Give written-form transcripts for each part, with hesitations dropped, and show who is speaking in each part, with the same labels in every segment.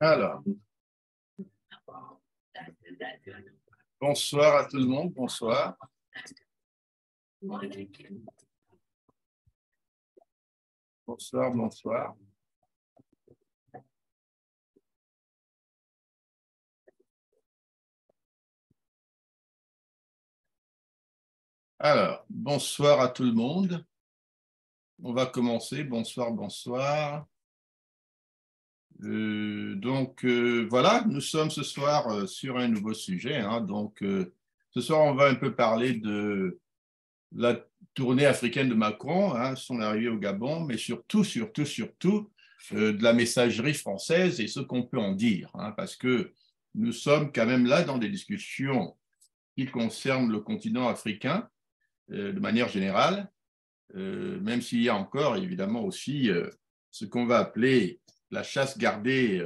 Speaker 1: Alors, bonsoir à tout le monde, bonsoir. Bonsoir, bonsoir. Alors, bonsoir à tout le monde. On va commencer. Bonsoir, bonsoir. Voilà, nous sommes ce soir sur un nouveau sujet. Ce soir, on va un peu parler de la tournée africaine de Macron, son arrivée au Gabon, mais surtout de la messagerie française et ce qu'on peut en dire, parce que nous sommes quand même là dans des discussions qui concernent le continent africain de manière générale, même s'il y a encore évidemment aussi ce qu'on va appeler la chasse gardée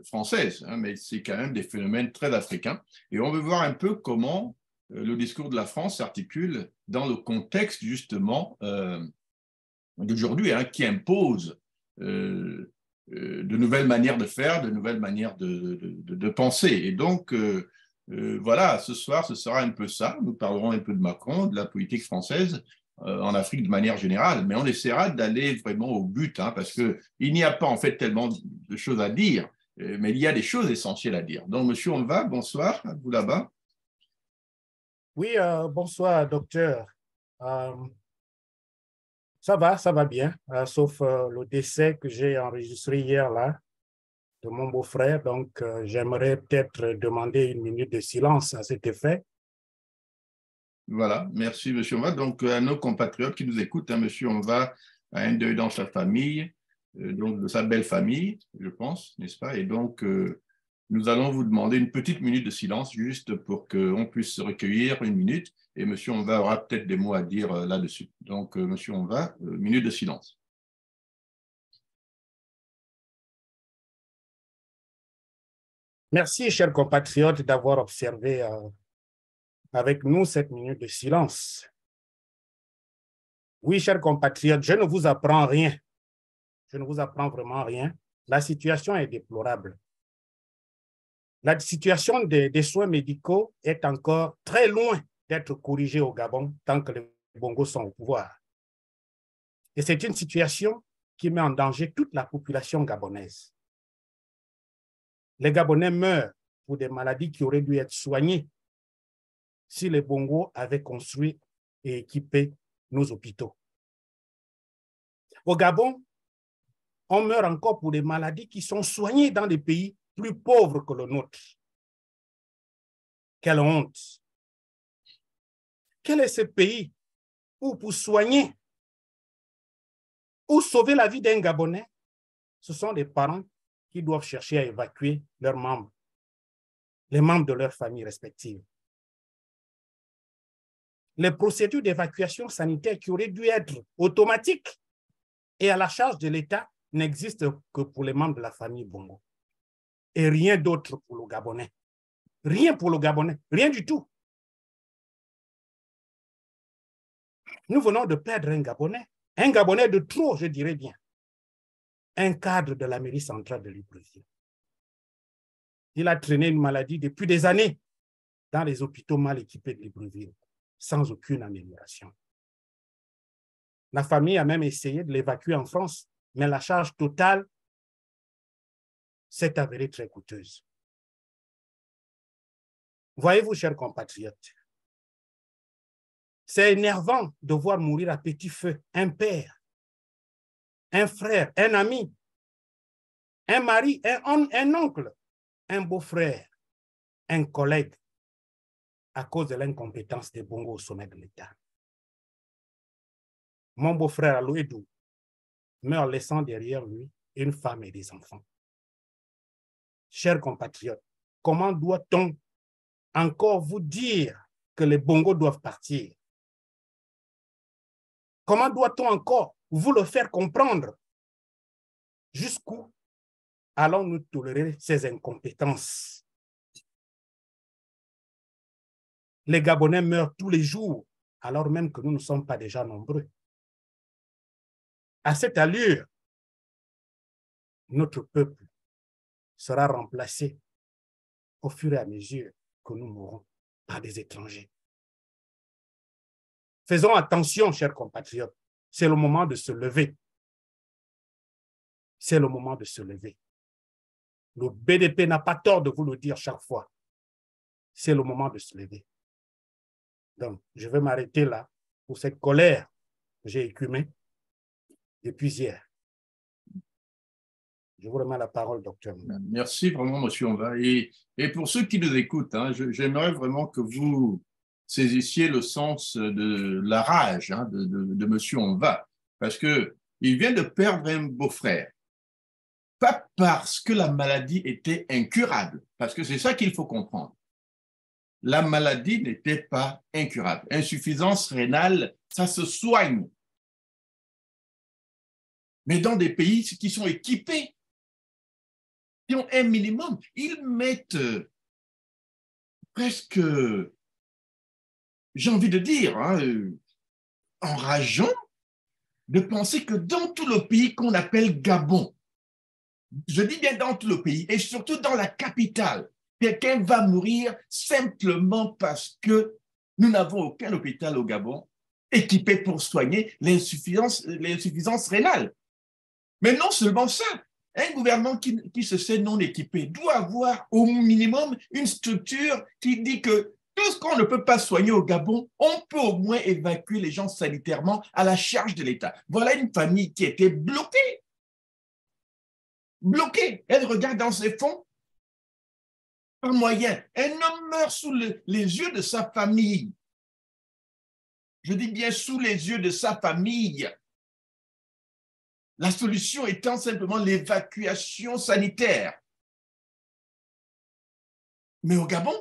Speaker 1: française, mais c'est quand même des phénomènes très africains. Et on veut voir un peu comment le discours de la France s'articule dans le contexte justement d'aujourd'hui, qui impose de nouvelles manières de faire, de nouvelles manières de penser. Et donc, voilà, ce soir, ce sera un peu ça. Nous parlerons un peu de Macron, de la politique française en Afrique de manière générale, mais on essaiera d'aller vraiment au but, parce qu'il n'y a pas en fait tellement de choses à dire, mais il y a des choses essentielles à dire. Donc, monsieur, on va, bonsoir, vous là-bas.
Speaker 2: Oui, bonsoir, docteur. Ça va bien, sauf le décès que j'ai enregistré hier là, de mon beau-frère. Donc, j'aimerais peut-être demander une minute de silence à cet effet.
Speaker 1: Voilà, merci, monsieur Onva. Donc, à nos compatriotes qui nous écoutent, monsieur Onva a un deuil dans sa famille, donc de sa belle famille, je pense, n'est-ce pas? Et donc, nous allons vous demander une petite minute de silence, juste pour qu'on puisse se recueillir une minute. Et monsieur Onva aura peut-être des mots à dire là-dessus. Donc, monsieur Onva, minute de silence.
Speaker 2: Merci, chers compatriotes, d'avoir observé avec nous cette minute de silence. Oui, chers compatriotes, je ne vous apprends rien. Je ne vous apprends vraiment rien. La situation est déplorable. La situation des soins médicaux est encore très loin d'être corrigée au Gabon tant que les Bongos sont au pouvoir. Et c'est une situation qui met en danger toute la population gabonaise. Les Gabonais meurent pour des maladies qui auraient dû être soignées si les Bongos avaient construit et équipé nos hôpitaux. Au Gabon, on meurt encore pour des maladies qui sont soignées dans des pays plus pauvres que le nôtre. Quelle honte! Quel est ce pays où pour soigner ou sauver la vie d'un Gabonais, ce sont des parents qui doivent chercher à évacuer leurs membres, les membres de leur famille respective. Les procédures d'évacuation sanitaire qui auraient dû être automatiques et à la charge de l'État n'existent que pour les membres de la famille Bongo. Et rien d'autre pour le Gabonais. Rien pour le Gabonais, rien du tout. Nous venons de perdre un Gabonais de trop, je dirais bien. Un cadre de la mairie centrale de Libreville. Il a traîné une maladie depuis des années dans les hôpitaux mal équipés de Libreville, sans aucune amélioration. La famille a même essayé de l'évacuer en France, mais la charge totale s'est avérée très coûteuse. Voyez-vous, chers compatriotes, c'est énervant de voir mourir à petit feu un père, un frère, un ami, un mari, un oncle, un beau-frère, un collègue, à cause de l'incompétence des Bongos au sommet de l'État. Mon beau-frère Alouedou meurt laissant derrière lui une femme et des enfants. Chers compatriotes, comment doit-on encore vous dire que les Bongos doivent partir? Comment doit-on encore vous le faire comprendre? Jusqu'où allons-nous tolérer ces incompétences? Les Gabonais meurent tous les jours, alors même que nous ne sommes pas déjà nombreux. À cette allure, notre peuple sera remplacé au fur et à mesure que nous mourrons par des étrangers. Faisons attention, chers compatriotes. C'est le moment de se lever. C'est le moment de se lever. Le BDP n'a pas tort de vous le dire chaque fois. C'est le moment de se lever. Donc, je vais m'arrêter là pour cette colère que j'ai écumée depuis hier. Je vous remets la parole, docteur.
Speaker 1: Merci vraiment, monsieur Onva. Et pour ceux qui nous écoutent, hein, j'aimerais vraiment que vous saisissiez le sens de la rage de monsieur Onva, parce qu'il vient de perdre un beau-frère. Pas parce que la maladie était incurable, parce que c'est ça qu'il faut comprendre. La maladie n'était pas incurable. Insuffisance rénale, ça se soigne. Mais dans des pays qui sont équipés, qui ont un minimum, ils mettent presque, j'ai envie de dire, enrageant de penser que dans tout le pays qu'on appelle Gabon, je dis bien dans tout le pays, et surtout dans la capitale, quelqu'un va mourir simplement parce que nous n'avons aucun hôpital au Gabon équipé pour soigner l'insuffisance rénale. Mais non seulement ça, un gouvernement qui se sait non équipé doit avoir au minimum une structure qui dit que tout ce qu'on ne peut pas soigner au Gabon, on peut au moins évacuer les gens sanitairement à la charge de l'État. Voilà une famille qui était bloquée. Bloquée. Elle regarde dans ses fonds. Par moyen, un homme meurt sous les yeux de sa famille. Je dis bien sous les yeux de sa famille. La solution étant simplement l'évacuation sanitaire. Mais au Gabon,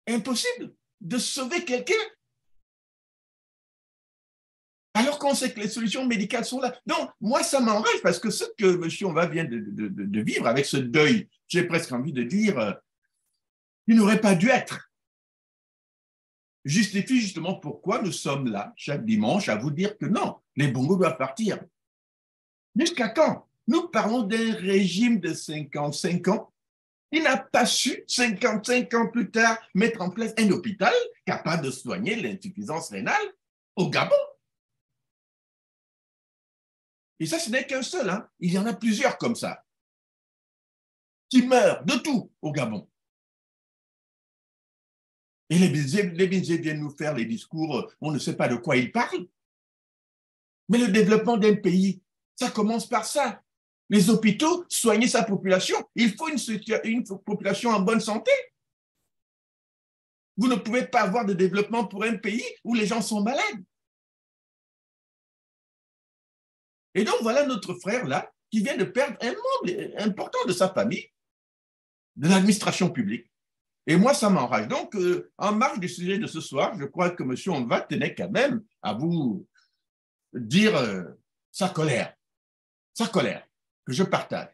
Speaker 1: impossible de sauver quelqu'un. Alors qu'on sait que les solutions médicales sont là. Donc, moi, ça m'enrage parce que ce que M. Onva vient de vivre avec ce deuil, j'ai presque envie de dire, il n'aurait pas dû être. Justifie justement pourquoi nous sommes là chaque dimanche à vous dire que non, les Bongos doivent partir. Jusqu'à quand? Nous parlons d'un régime de 55 ans qui n'a pas su, 55 ans plus tard, mettre en place un hôpital capable de soigner l'insuffisance rénale au Gabon. Et ça, ce n'est qu'un seul. Hein. Il y en a plusieurs comme ça, qui meurent de tout au Gabon. Et les Binzé viennent nous faire les discours, on ne sait pas de quoi ils parlent. Mais le développement d'un pays, ça commence par ça. Les hôpitaux, soigner sa population. Il faut une population en bonne santé. Vous ne pouvez pas avoir de développement pour un pays où les gens sont malades. Et donc, voilà notre frère là, qui vient de perdre un membre important de sa famille, de l'administration publique. Et moi, ça m'enrage. Donc, en marge du sujet de ce soir, je crois que M. Onva tenait quand même à vous dire sa colère, que je partage.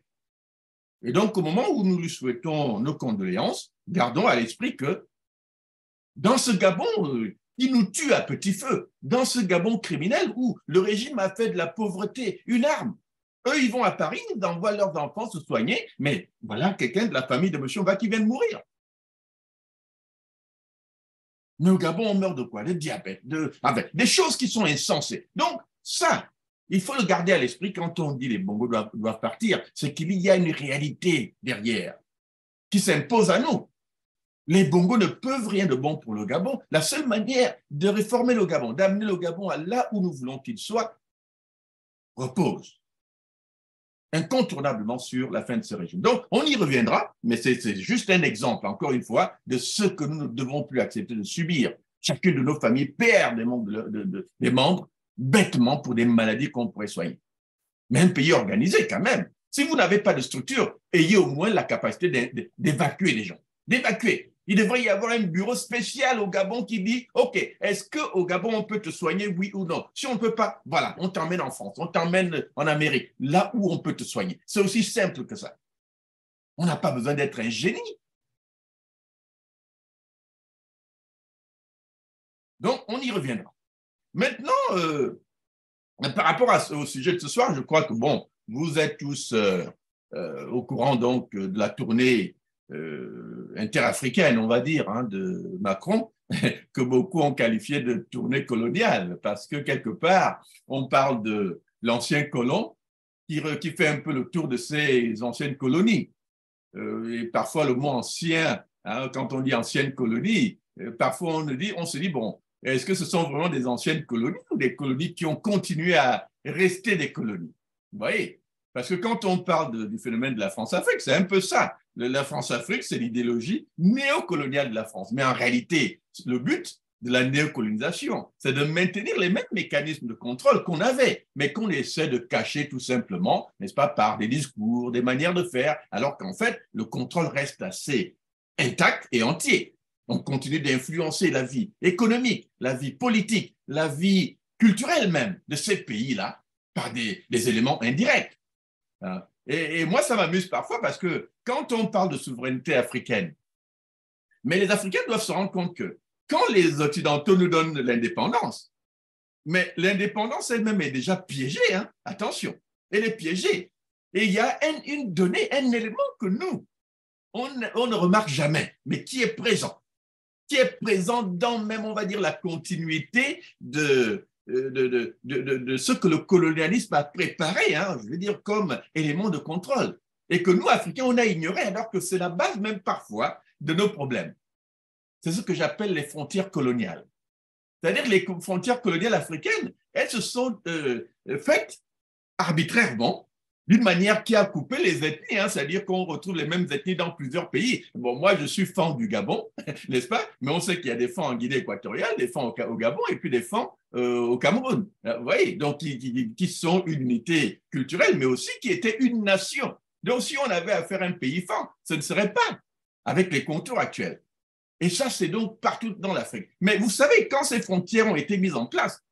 Speaker 1: Et donc, au moment où nous lui souhaitons nos condoléances, gardons à l'esprit que dans ce Gabon qui nous tue à petit feu, dans ce Gabon criminel où le régime a fait de la pauvreté une arme, eux, ils vont à Paris, ils envoient leurs enfants se soigner, mais voilà quelqu'un de la famille de M. Onva qui vient de mourir. Mais au Gabon, on meurt de quoi? De diabète, des choses qui sont insensées. Donc, ça, il faut le garder à l'esprit quand on dit les Bongos doivent partir, c'est qu'il y a une réalité derrière qui s'impose à nous. Les Bongos ne peuvent rien de bon pour le Gabon. La seule manière de réformer le Gabon, d'amener le Gabon à là où nous voulons qu'il soit, repose incontournablement sur la fin de ce régime. Donc, on y reviendra, mais c'est juste un exemple, encore une fois, de ce que nous ne devons plus accepter de subir. Chacune de nos familles perd des membres bêtement pour des maladies qu'on pourrait soigner. Mais un pays organisé, quand même. Si vous n'avez pas de structure, ayez au moins la capacité d'évacuer les gens. D'évacuer. Il devrait y avoir un bureau spécial au Gabon qui dit, OK, est-ce qu'au Gabon, on peut te soigner, oui ou non? Si on ne peut pas, voilà, on t'emmène en France, on t'emmène en Amérique, là où on peut te soigner. C'est aussi simple que ça. On n'a pas besoin d'être un génie. Donc, on y reviendra. Maintenant, par rapport au sujet de ce soir, je crois que, bon, vous êtes tous au courant donc de la tournée interafricaine, on va dire, hein, de Macron, que beaucoup ont qualifié de tournée coloniale, parce que quelque part, on parle de l'ancien colon qui fait un peu le tour de ses anciennes colonies. Et parfois, le mot ancien, hein, quand on dit ancienne colonie, parfois on se dit, bon, est-ce que ce sont vraiment des anciennes colonies ou des colonies qui ont continué à rester des colonies? Vous voyez? Parce que quand on parle du phénomène de la France-Afrique, c'est un peu ça. La France-Afrique, c'est l'idéologie néocoloniale de la France. Mais en réalité, le but de la néocolonisation, c'est de maintenir les mêmes mécanismes de contrôle qu'on avait, mais qu'on essaie de cacher tout simplement, n'est-ce pas, par des discours, des manières de faire, alors qu'en fait, le contrôle reste assez intact et entier. On continue d'influencer la vie économique, la vie politique, la vie culturelle même de ces pays-là par des éléments indirects. Et moi, ça m'amuse parfois parce que quand on parle de souveraineté africaine, mais les Africains doivent se rendre compte que quand les Occidentaux nous donnent l'indépendance, mais l'indépendance elle-même est déjà piégée, hein, attention, elle est piégée. Et il y a une donnée, un élément que nous, on ne remarque jamais, mais qui est présent dans même, on va dire, la continuité de ce que le colonialisme a préparé, hein, je veux dire, comme élément de contrôle, et que nous, Africains, on a ignoré, alors que c'est la base même parfois de nos problèmes. C'est ce que j'appelle les frontières coloniales. C'est-à-dire que les frontières coloniales africaines, elles se sont faites arbitrairement, d'une manière qui a coupé les ethnies, hein, c'est-à-dire qu'on retrouve les mêmes ethnies dans plusieurs pays. Bon, moi, je suis fan du Gabon, n'est-ce pas? Mais on sait qu'il y a des fans en Guinée équatoriale, des fans au Gabon et puis des fans au Cameroun. Vous voyez, donc qui sont une unité culturelle, mais aussi qui étaient une nation. Donc, si on avait à faire un pays fan, ce ne serait pas avec les contours actuels. Et ça, c'est donc partout dans l'Afrique. Mais vous savez, quand ces frontières ont été mises en place,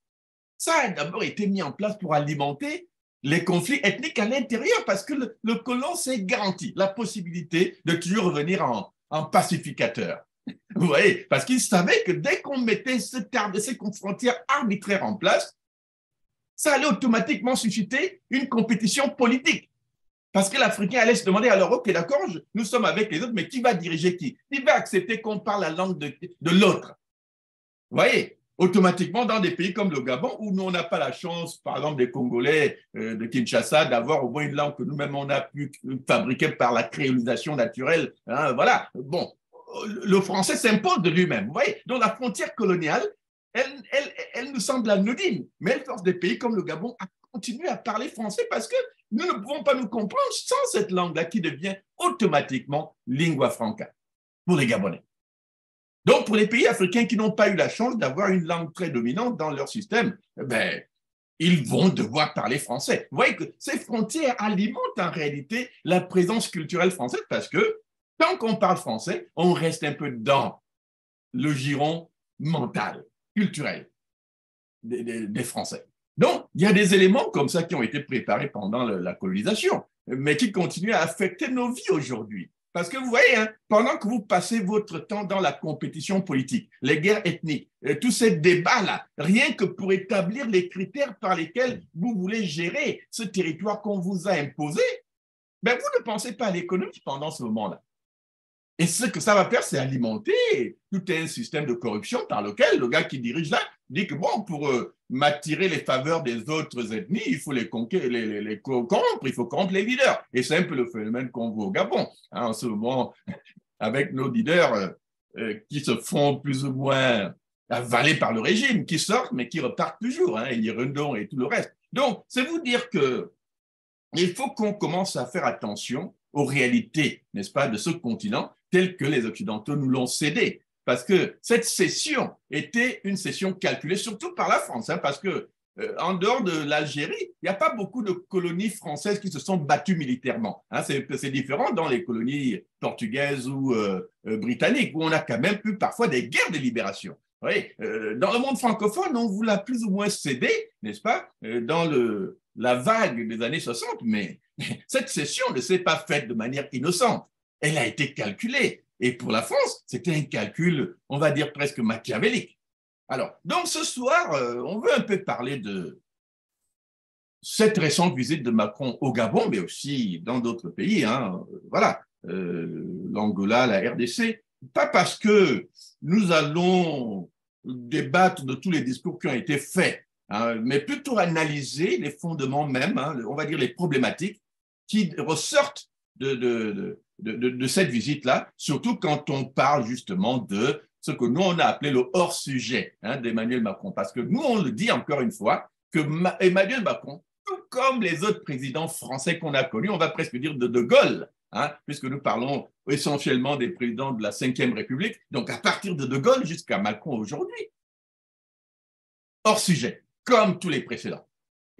Speaker 1: ça a d'abord été mis en place pour alimenter les conflits ethniques à l'intérieur, parce que le colon s'est garanti la possibilité de toujours revenir en pacificateur. Vous voyez, parce qu'il savait que dès qu'on mettait ces frontières arbitraires en place, ça allait automatiquement susciter une compétition politique. Parce que l'Africain allait se demander, alors, ok, d'accord, nous sommes avec les autres, mais qui va diriger qui? Qui va accepter qu'on parle la langue de l'autre? Vous voyez, automatiquement, dans des pays comme le Gabon, où nous, on n'a pas la chance, par exemple, des Congolais de Kinshasa, d'avoir au moins une langue que nous-mêmes, on a pu fabriquer par la créolisation naturelle. Hein, voilà. Bon, le français s'impose de lui-même. Vous voyez, donc la frontière coloniale, elle nous semble anodine, mais elle force des pays comme le Gabon à continuer à parler français parce que nous ne pouvons pas nous comprendre sans cette langue-là qui devient automatiquement lingua franca pour les Gabonais. Donc, pour les pays africains qui n'ont pas eu la chance d'avoir une langue très dominante dans leur système, ben, ils vont devoir parler français. Vous voyez que ces frontières alimentent en réalité la présence culturelle française parce que tant qu'on parle français, on reste un peu dans le giron mental, culturel des Français. Donc, il y a des éléments comme ça qui ont été préparés pendant la colonisation, mais qui continuent à affecter nos vies aujourd'hui. Parce que vous voyez, hein, pendant que vous passez votre temps dans la compétition politique, les guerres ethniques, tous ces débats-là, rien que pour établir les critères par lesquels vous voulez gérer ce territoire qu'on vous a imposé, ben vous ne pensez pas à l'économie pendant ce moment-là. Et ce que ça va faire, c'est alimenter tout un système de corruption par lequel le gars qui dirige là dit que bon, pour m'attirer les faveurs des autres ethnies, il faut les corrompre, il faut corrompre les leaders. Et c'est un peu le phénomène qu'on voit au Gabon, hein, en ce moment, avec nos leaders qui se font plus ou moins avalés par le régime, qui sortent, mais qui repartent toujours, hein, Irundon et tout le reste. Donc, c'est vous dire que il faut qu'on commence à faire attention aux réalités, n'est-ce pas, de ce continent tel que les Occidentaux nous l'ont cédé. Parce que cette cession était une cession calculée, surtout par la France, hein, parce que en dehors de l'Algérie, il n'y a pas beaucoup de colonies françaises qui se sont battues militairement. Hein, c'est différent dans les colonies portugaises ou britanniques, où on a quand même eu parfois des guerres de libération. Oui, dans le monde francophone, on vous l'a plus ou moins cédé, n'est-ce pas, dans la vague des années 60, mais cette cession ne s'est pas faite de manière innocente. Elle a été calculée. Et pour la France, c'était un calcul, on va dire, presque machiavélique. Alors, donc ce soir, on veut un peu parler de cette récente visite de Macron au Gabon, mais aussi dans d'autres pays, hein, voilà, l'Angola, la RDC, pas parce que nous allons débattre de tous les discours qui ont été faits, hein, mais plutôt analyser les fondements même, hein, on va dire les problématiques qui ressortent de cette visite-là, surtout quand on parle justement de ce que nous, on a appelé le hors-sujet, hein, d'Emmanuel Macron. Parce que nous, on le dit encore une fois, que Emmanuel Macron, tout comme les autres présidents français qu'on a connus, on va presque dire de Gaulle, hein, puisque nous parlons essentiellement des présidents de la Ve République, donc à partir de Gaulle jusqu'à Macron aujourd'hui, hors-sujet, comme tous les précédents.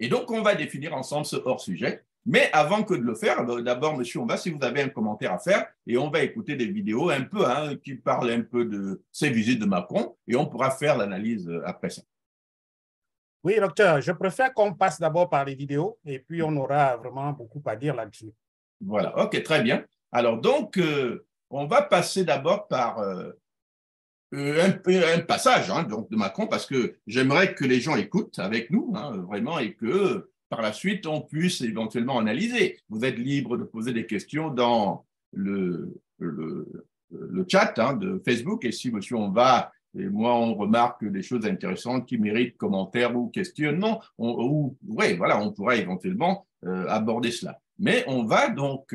Speaker 1: Et donc, on va définir ensemble ce hors-sujet. Mais avant que de le faire, d'abord, monsieur, on va, si vous avez un commentaire à faire, et on va écouter des vidéos un peu, hein, qui parlent un peu de ces visites de Macron, et on pourra faire l'analyse après ça.
Speaker 2: Oui, docteur, je préfère qu'on passe d'abord par les vidéos, et puis on aura vraiment beaucoup à dire là-dessus.
Speaker 1: Voilà, ok, très bien. Alors donc, on va passer d'abord par un passage, hein, donc, de Macron, parce que j'aimerais que les gens écoutent avec nous, hein, vraiment, et que par la suite, on puisse éventuellement analyser. Vous êtes libre de poser des questions dans le chat, hein, de Facebook, et si monsieur, on va, et moi, on remarque des choses intéressantes qui méritent commentaires ou questionnements, ouais, voilà, on pourra éventuellement aborder cela. Mais on va donc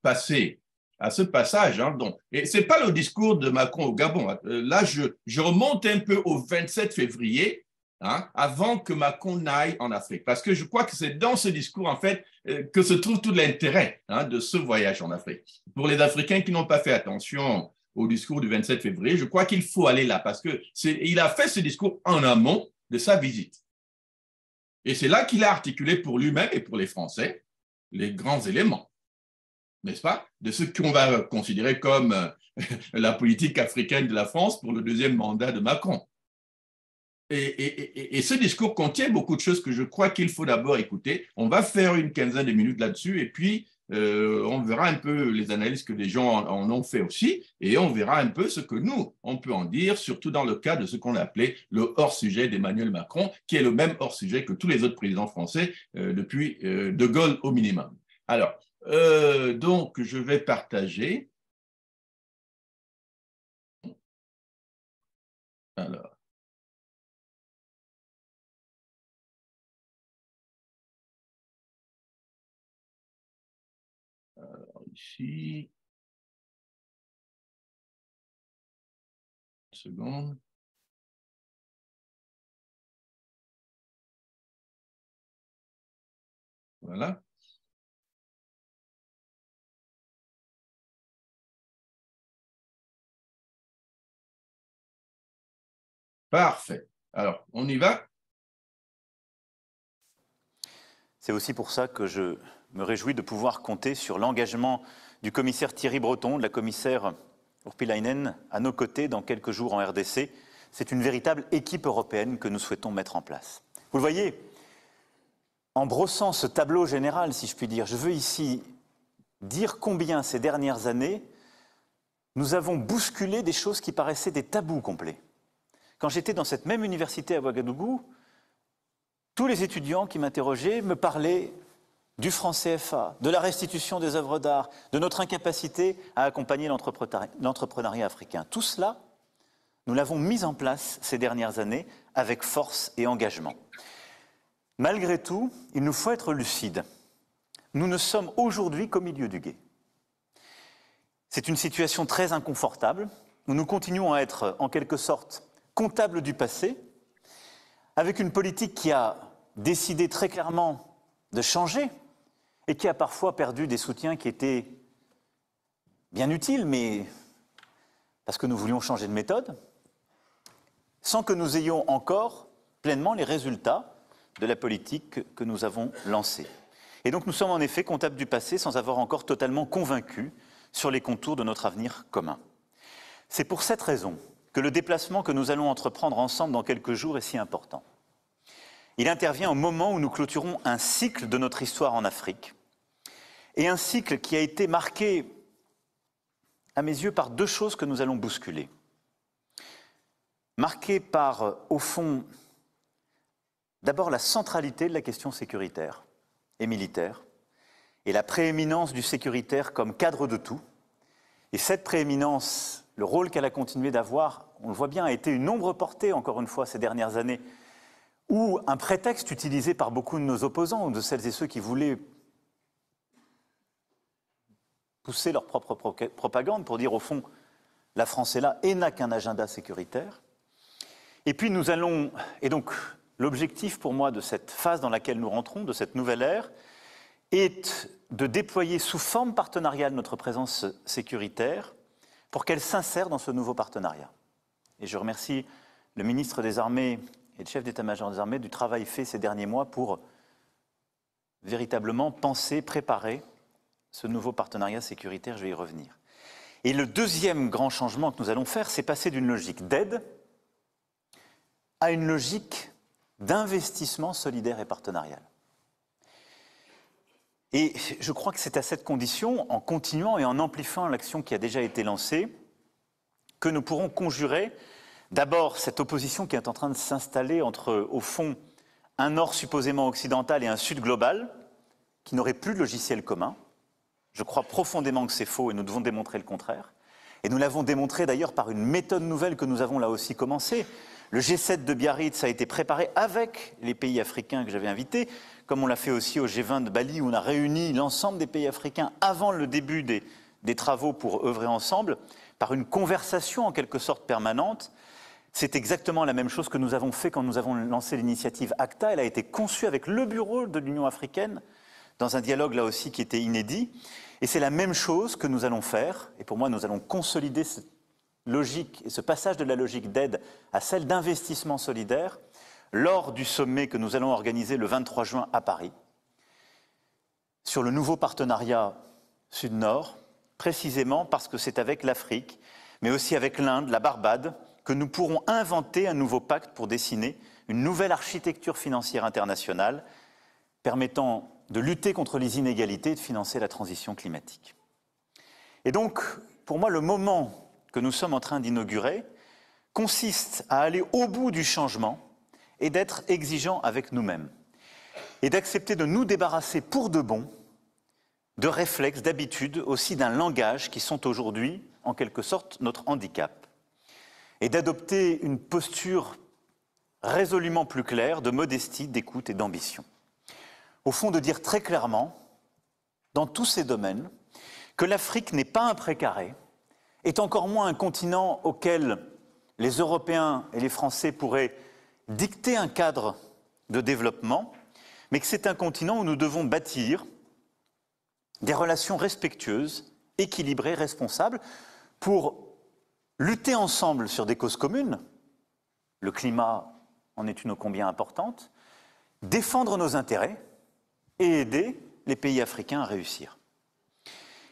Speaker 1: passer à ce passage. Hein, donc. Et ce n'est pas le discours de Macron au Gabon. Là, je remonte un peu au 27 février, hein, avant que Macron n'aille en Afrique. Parce que je crois que c'est dans ce discours, en fait, que se trouve tout l'intérêt, hein, de ce voyage en Afrique. Pour les Africains qui n'ont pas fait attention au discours du 27 février, je crois qu'il faut aller là, parce qu'il a fait ce discours en amont de sa visite. Et c'est là qu'il a articulé pour lui-même et pour les Français les grands éléments, n'est-ce pas, de ce qu'on va considérer comme la politique africaine de la France pour le deuxième mandat de Macron. Et ce discours contient beaucoup de choses que je crois qu'il faut d'abord écouter. On va faire une quinzaine de minutes là-dessus et puis on verra un peu les analyses que les gens en ont fait aussi et on verra un peu ce que nous, on peut en dire, surtout dans le cas de ce qu'on a appelé le hors-sujet d'Emmanuel Macron, qui est le même hors-sujet que tous les autres présidents français depuis De Gaulle au minimum. Alors, donc, je vais partager. Alors. Ici. Une seconde. Voilà. Parfait. Alors, on y va?
Speaker 3: C'est aussi pour ça que je me réjouis de pouvoir compter sur l'engagement du commissaire Thierry Breton, de la commissaire Urpilainen, à nos côtés dans quelques jours en RDC. C'est une véritable équipe européenne que nous souhaitons mettre en place. Vous le voyez, en brossant ce tableau général, si je puis dire, je veux ici dire combien ces dernières années, nous avons bousculé des choses qui paraissaient des tabous complets. Quand j'étais dans cette même université à Ouagadougou, tous les étudiants qui m'interrogeaient me parlaient du franc CFA, de la restitution des œuvres d'art, de notre incapacité à accompagner l'entrepreneuriat africain. Tout cela, nous l'avons mis en place ces dernières années avec force et engagement. Malgré tout, il nous faut être lucides. Nous ne sommes aujourd'hui qu'au milieu du gué. C'est une situation très inconfortable, où nous continuons à être, en quelque sorte, comptables du passé, avec une politique qui a décidé très clairement de changer et qui a parfois perdu des soutiens qui étaient bien utiles, mais parce que nous voulions changer de méthode, sans que nous ayons encore pleinement les résultats de la politique que nous avons lancée. Et donc nous sommes en effet comptables du passé sans avoir encore totalement convaincus sur les contours de notre avenir commun. C'est pour cette raison que le déplacement que nous allons entreprendre ensemble dans quelques jours est si important. Il intervient au moment où nous clôturons un cycle de notre histoire en Afrique, et un cycle qui a été marqué, à mes yeux, par deux choses que nous allons bousculer. Marqué par, au fond, d'abord la centralité de la question sécuritaire. et militaire, et la prééminence du sécuritaire comme cadre de tout. Et cette prééminence, le rôle qu'elle a continué d'avoir, on le voit bien, a été une ombre portée, encore une fois, ces dernières années, ou un prétexte utilisé par beaucoup de nos opposants, ou de celles et ceux qui voulaient pousser leur propre propagande pour dire, au fond, la France est là et n'a qu'un agenda sécuritaire. Et puis nous allons, et donc l'objectif pour moi de cette phase dans laquelle nous rentrons, de cette nouvelle ère, est de déployer sous forme partenariale notre présence sécuritaire pour qu'elle s'insère dans ce nouveau partenariat. Et je remercie le ministre des Armées et le chef d'état-major des Armées du travail fait ces derniers mois pour véritablement penser, préparer ce nouveau partenariat sécuritaire, je vais y revenir. Et le deuxième grand changement que nous allons faire, c'est passer d'une logique d'aide à une logique d'investissement solidaire et partenarial. Et je crois que c'est à cette condition, en continuant et en amplifiant l'action qui a déjà été lancée, que nous pourrons conjurer d'abord cette opposition qui est en train de s'installer entre, au fond, un Nord supposément occidental et un Sud global, qui n'aurait plus de logiciel commun. Je crois profondément que c'est faux et nous devons démontrer le contraire. Et nous l'avons démontré d'ailleurs par une méthode nouvelle que nous avons là aussi commencée. Le G7 de Biarritz a été préparé avec les pays africains que j'avais invités, comme on l'a fait aussi au G20 de Bali, où on a réuni l'ensemble des pays africains avant le début des travaux pour œuvrer ensemble, par une conversation en quelque sorte permanente. C'est exactement la même chose que nous avons fait quand nous avons lancé l'initiative ACTA. Elle a été conçue avec le bureau de l'Union africaine, dans un dialogue là aussi qui était inédit. Et c'est la même chose que nous allons faire. Et pour moi, nous allons consolider cette logique et ce passage de la logique d'aide à celle d'investissement solidaire lors du sommet que nous allons organiser le 23 juin à Paris, sur le nouveau partenariat Sud-Nord, précisément parce que c'est avec l'Afrique, mais aussi avec l'Inde, la Barbade, que nous pourrons inventer un nouveau pacte pour dessiner une nouvelle architecture financière internationale permettant de lutter contre les inégalités et de financer la transition climatique. Et donc, pour moi, le moment que nous sommes en train d'inaugurer consiste à aller au bout du changement et d'être exigeants avec nous-mêmes et d'accepter de nous débarrasser pour de bon de réflexes, d'habitudes, aussi d'un langage qui sont aujourd'hui, en quelque sorte, notre handicap et d'adopter une posture résolument plus claire de modestie, d'écoute et d'ambition. Au fond, de dire très clairement, dans tous ces domaines, que l'Afrique n'est pas un précaré, est encore moins un continent auquel les Européens et les Français pourraient dicter un cadre de développement, mais que c'est un continent où nous devons bâtir des relations respectueuses, équilibrées, responsables, pour lutter ensemble sur des causes communes. Le climat en est une ô combien importante, défendre nos intérêts et aider les pays africains à réussir.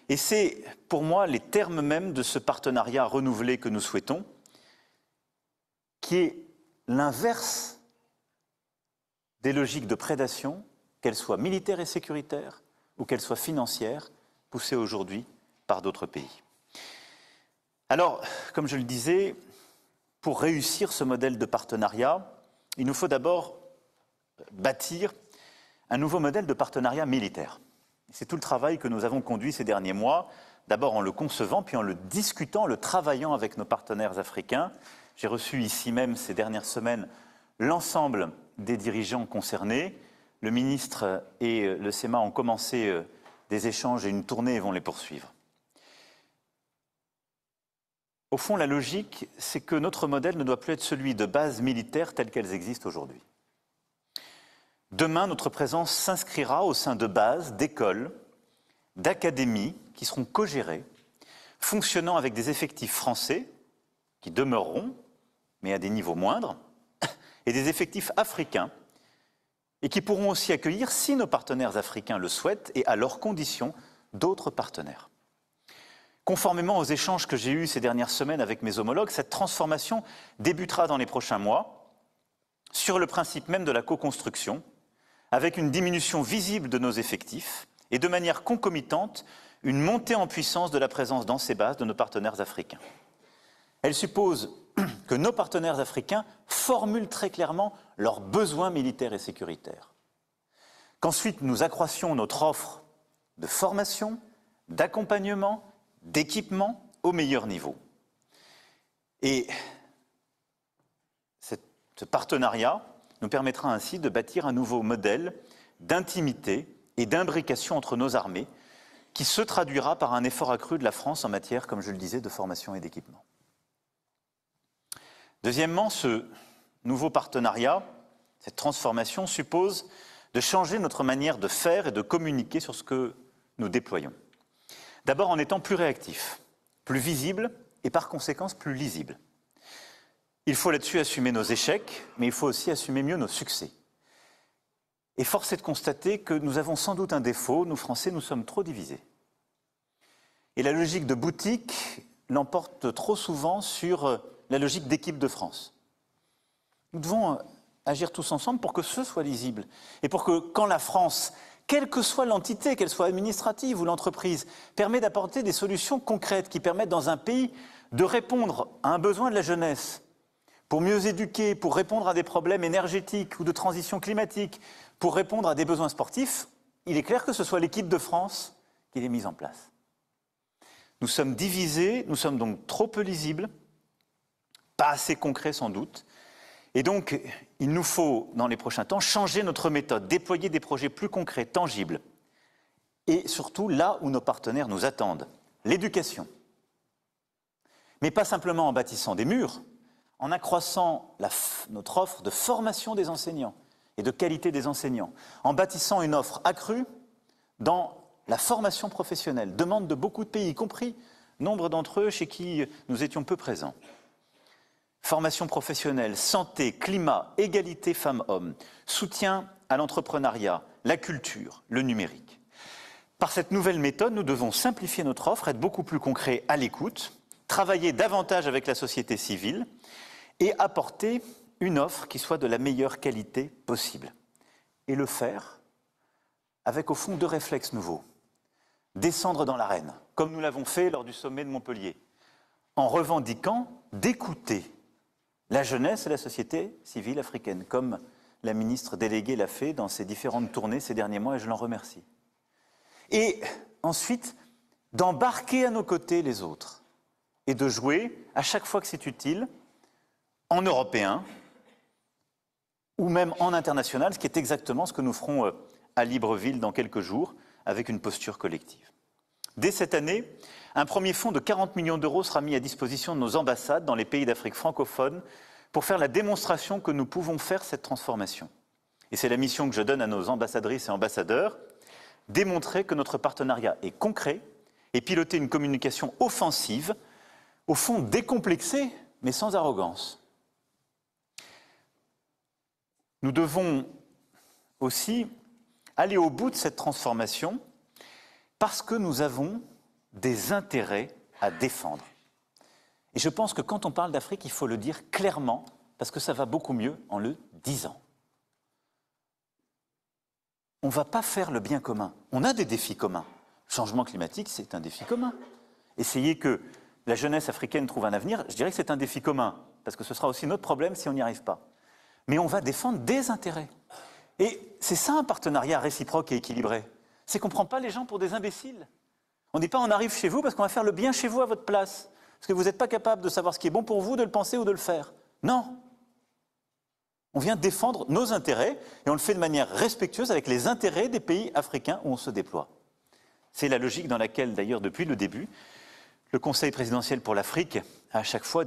Speaker 3: Et c'est pour moi les termes mêmes de ce partenariat renouvelé que nous souhaitons, qui est l'inverse des logiques de prédation, qu'elles soient militaires et sécuritaires ou qu'elles soient financières, poussées aujourd'hui par d'autres pays. Alors, comme je le disais, pour réussir ce modèle de partenariat, il nous faut d'abord bâtir un nouveau modèle de partenariat militaire. C'est tout le travail que nous avons conduit ces derniers mois, d'abord en le concevant, puis en le discutant, en le travaillant avec nos partenaires africains. J'ai reçu ici même ces dernières semaines l'ensemble des dirigeants concernés. Le ministre et le SEMA ont commencé des échanges et une tournée et vont les poursuivre. Au fond, la logique, c'est que notre modèle ne doit plus être celui de bases militaires telles qu'elles existent aujourd'hui. Demain, notre présence s'inscrira au sein de bases, d'écoles, d'académies qui seront co-gérées, fonctionnant avec des effectifs français qui demeureront, mais à des niveaux moindres, et des effectifs africains, et qui pourront aussi accueillir, si nos partenaires africains le souhaitent, et à leurs conditions, d'autres partenaires. Conformément aux échanges que j'ai eus ces dernières semaines avec mes homologues, cette transformation débutera dans les prochains mois sur le principe même de la co-construction, avec une diminution visible de nos effectifs et de manière concomitante, une montée en puissance de la présence dans ces bases de nos partenaires africains. Elle suppose que nos partenaires africains formulent très clairement leurs besoins militaires et sécuritaires. qu'ensuite nous accroissions notre offre de formation, d'accompagnement, d'équipement au meilleur niveau. Et ce partenariat nous permettra ainsi de bâtir un nouveau modèle d'intimité et d'imbrication entre nos armées qui se traduira par un effort accru de la France en matière, comme je le disais, de formation et d'équipement. Deuxièmement, ce nouveau partenariat, cette transformation suppose de changer notre manière de faire et de communiquer sur ce que nous déployons. D'abord en étant plus réactifs, plus visibles et par conséquent plus lisibles. Il faut là-dessus assumer nos échecs, mais il faut aussi assumer mieux nos succès. Et force est de constater que nous avons sans doute un défaut, nous Français, nous sommes trop divisés. Et la logique de boutique l'emporte trop souvent sur la logique d'équipe de France. Nous devons agir tous ensemble pour que ce soit lisible et pour que quand la France, quelle que soit l'entité, qu'elle soit administrative ou l'entreprise, permet d'apporter des solutions concrètes qui permettent dans un pays de répondre à un besoin de la jeunesse, pour mieux éduquer, pour répondre à des problèmes énergétiques ou de transition climatique, pour répondre à des besoins sportifs, il est clair que ce soit l'équipe de France qui les mise en place. Nous sommes divisés, nous sommes donc trop peu lisibles, pas assez concrets sans doute, et donc il nous faut, dans les prochains temps, changer notre méthode, déployer des projets plus concrets, tangibles, et surtout là où nos partenaires nous attendent, l'éducation. Mais pas simplement en bâtissant des murs, en accroissant notre offre de formation des enseignants et de qualité des enseignants, en bâtissant une offre accrue dans la formation professionnelle, demande de beaucoup de pays, y compris nombre d'entre eux chez qui nous étions peu présents. Formation professionnelle, santé, climat, égalité femmes-hommes, soutien à l'entrepreneuriat, la culture, le numérique. Par cette nouvelle méthode, nous devons simplifier notre offre, être beaucoup plus concrets à l'écoute, travailler davantage avec la société civile et apporter une offre qui soit de la meilleure qualité possible. Et le faire avec au fond deux réflexes nouveaux. Descendre dans l'arène, comme nous l'avons fait lors du sommet de Montpellier, en revendiquant d'écouter la jeunesse et la société civile africaine, comme la ministre déléguée l'a fait dans ses différentes tournées ces derniers mois, et je l'en remercie. Et ensuite, d'embarquer à nos côtés les autres, et de jouer, à chaque fois que c'est utile, en européen, ou même en international, ce qui est exactement ce que nous ferons à Libreville dans quelques jours, avec une posture collective. Dès cette année, un premier fonds de 40 millions d'euros sera mis à disposition de nos ambassades dans les pays d'Afrique francophone pour faire la démonstration que nous pouvons faire cette transformation. Et c'est la mission que je donne à nos ambassadrices et ambassadeurs, démontrer que notre partenariat est concret et piloter une communication offensive, au fond décomplexée, mais sans arrogance. Nous devons aussi aller au bout de cette transformation parce que nous avons des intérêts à défendre. Et je pense que quand on parle d'Afrique, il faut le dire clairement, parce que ça va beaucoup mieux en le disant. On ne va pas faire le bien commun. On a des défis communs. Le changement climatique, c'est un défi commun. Essayer que la jeunesse africaine trouve un avenir, je dirais que c'est un défi commun, parce que ce sera aussi notre problème si on n'y arrive pas. Mais on va défendre des intérêts. Et c'est ça un partenariat réciproque et équilibré. C'est qu'on ne prend pas les gens pour des imbéciles. On ne dit pas on arrive chez vous parce qu'on va faire le bien chez vous à votre place. Parce que vous n'êtes pas capable de savoir ce qui est bon pour vous, de le penser ou de le faire. Non. On vient défendre nos intérêts et on le fait de manière respectueuse avec les intérêts des pays africains où on se déploie. C'est la logique dans laquelle, d'ailleurs, depuis le début, le Conseil présidentiel pour l'Afrique a à chaque fois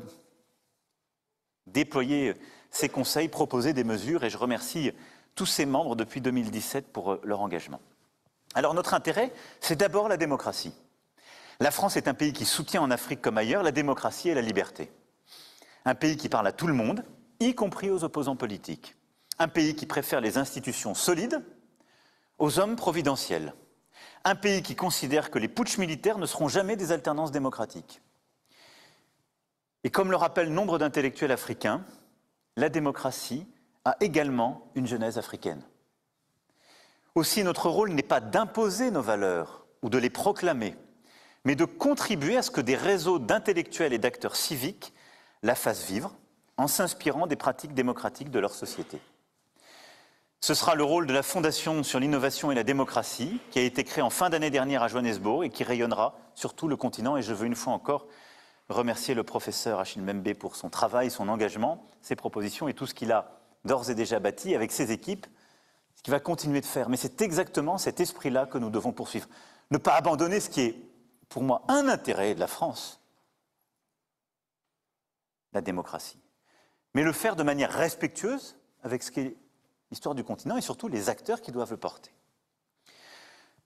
Speaker 3: déployé ses conseils, proposé des mesures et je remercie tous ses membres depuis 2017 pour leur engagement. Alors notre intérêt, c'est d'abord la démocratie. La France est un pays qui soutient en Afrique comme ailleurs la démocratie et la liberté. Un pays qui parle à tout le monde, y compris aux opposants politiques. Un pays qui préfère les institutions solides aux hommes providentiels. Un pays qui considère que les putschs militaires ne seront jamais des alternances démocratiques. Et comme le rappellent nombre d'intellectuels africains, la démocratie a également une genèse africaine. Aussi, notre rôle n'est pas d'imposer nos valeurs ou de les proclamer, mais de contribuer à ce que des réseaux d'intellectuels et d'acteurs civiques la fassent vivre en s'inspirant des pratiques démocratiques de leur société. Ce sera le rôle de la Fondation sur l'innovation et la démocratie, qui a été créée en fin d'année dernière à Johannesburg et qui rayonnera sur tout le continent. Et je veux une fois encore remercier le professeur Achille Mbembe pour son travail, son engagement, ses propositions et tout ce qu'il a d'ores et déjà bâti avec ses équipes, ce qu'il va continuer de faire. Mais c'est exactement cet esprit-là que nous devons poursuivre. Ne pas abandonner ce qui est, pour moi, un intérêt de la France, la démocratie. Mais le faire de manière respectueuse avec ce qu'est l'histoire du continent et surtout les acteurs qui doivent le porter.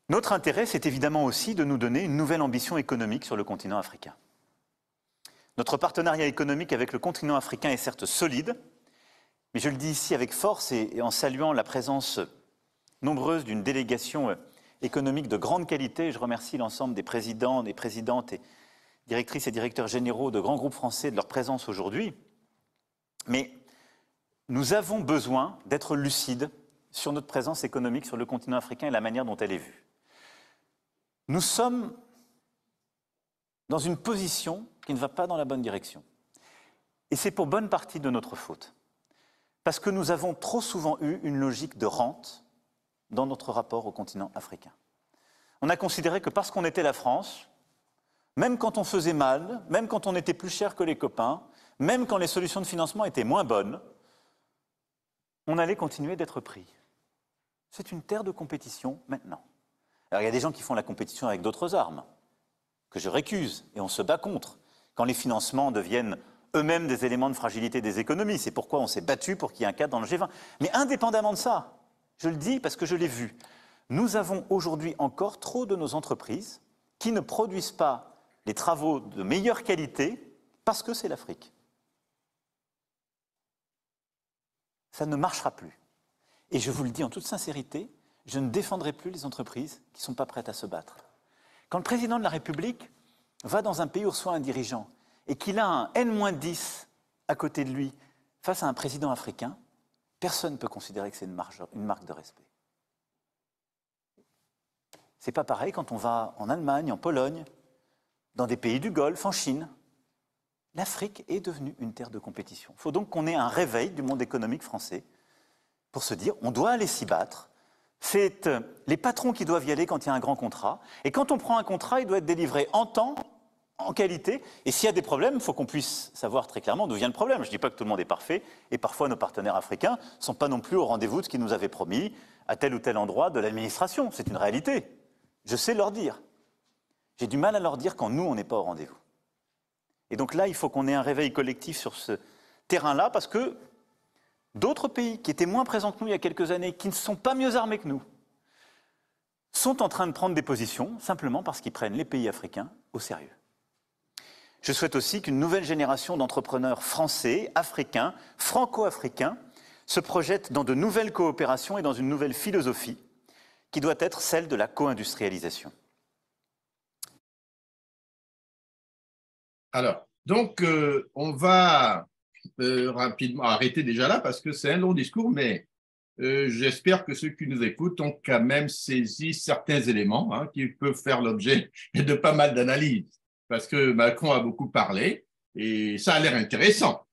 Speaker 3: Notre intérêt, c'est évidemment aussi de nous donner une nouvelle ambition économique sur le continent africain. Notre partenariat économique avec le continent africain est certes solide, mais je le dis ici avec force et en saluant la présence nombreuse d'une délégation économique de grande qualité. Je remercie l'ensemble des présidents, des présidentes et directrices et directeurs généraux de grands groupes français de leur présence aujourd'hui. Mais nous avons besoin d'être lucides sur notre présence économique sur le continent africain et la manière dont elle est vue. Nous sommes dans une position qui ne va pas dans la bonne direction. Et c'est pour bonne partie de notre faute. Parce que nous avons trop souvent eu une logique de rente dans notre rapport au continent africain. On a considéré que parce qu'on était la France, même quand on faisait mal, même quand on était plus cher que les copains, même quand les solutions de financement étaient moins bonnes, on allait continuer d'être pris. C'est une terre de compétition maintenant. Alors il y a des gens qui font la compétition avec d'autres armes, que je récuse, et on se bat contre, quand les financements deviennent eux-mêmes des éléments de fragilité des économies. C'est pourquoi on s'est battu pour qu'il y ait un cadre dans le G20. Mais indépendamment de ça, je le dis parce que je l'ai vu, nous avons aujourd'hui encore trop de nos entreprises qui ne produisent pas les travaux de meilleure qualité parce que c'est l'Afrique. Ça ne marchera plus. Et je vous le dis en toute sincérité, je ne défendrai plus les entreprises qui ne sont pas prêtes à se battre. Quand le président de la République va dans un pays où reçoit un dirigeant et qu'il a un N-10 à côté de lui face à un président africain, personne ne peut considérer que c'est une marque de respect. C'est pas pareil quand on va en Allemagne, en Pologne, dans des pays du Golfe, en Chine. L'Afrique est devenue une terre de compétition. Il faut donc qu'on ait un réveil du monde économique français pour se dire on doit aller s'y battre. C'est les patrons qui doivent y aller quand il y a un grand contrat. Et quand on prend un contrat, il doit être délivré en temps, en qualité. Et s'il y a des problèmes, il faut qu'on puisse savoir très clairement d'où vient le problème. Je ne dis pas que tout le monde est parfait. Et parfois, nos partenaires africains ne sont pas non plus au rendez-vous de ce qu'ils nous avaient promis à tel ou tel endroit de l'administration. C'est une réalité. Je sais leur dire. J'ai du mal à leur dire quand nous, on n'est pas au rendez-vous. Et donc là, il faut qu'on ait un réveil collectif sur ce terrain-là, parce que d'autres pays qui étaient moins présents que nous il y a quelques années, qui ne sont pas mieux armés que nous, sont en train de prendre des positions simplement parce qu'ils prennent les pays africains au sérieux. Je souhaite aussi qu'une nouvelle génération d'entrepreneurs français, africains, franco-africains, se projette dans de nouvelles coopérations et dans une nouvelle philosophie qui doit être celle de la co-industrialisation.
Speaker 1: Alors, donc, on va rapidement arrêter déjà là parce que c'est un long discours, mais j'espère que ceux qui nous écoutent ont quand même saisi certains éléments qui peuvent faire l'objet de pas mal d'analyses. Parce que Macron a beaucoup parlé et ça a l'air intéressant,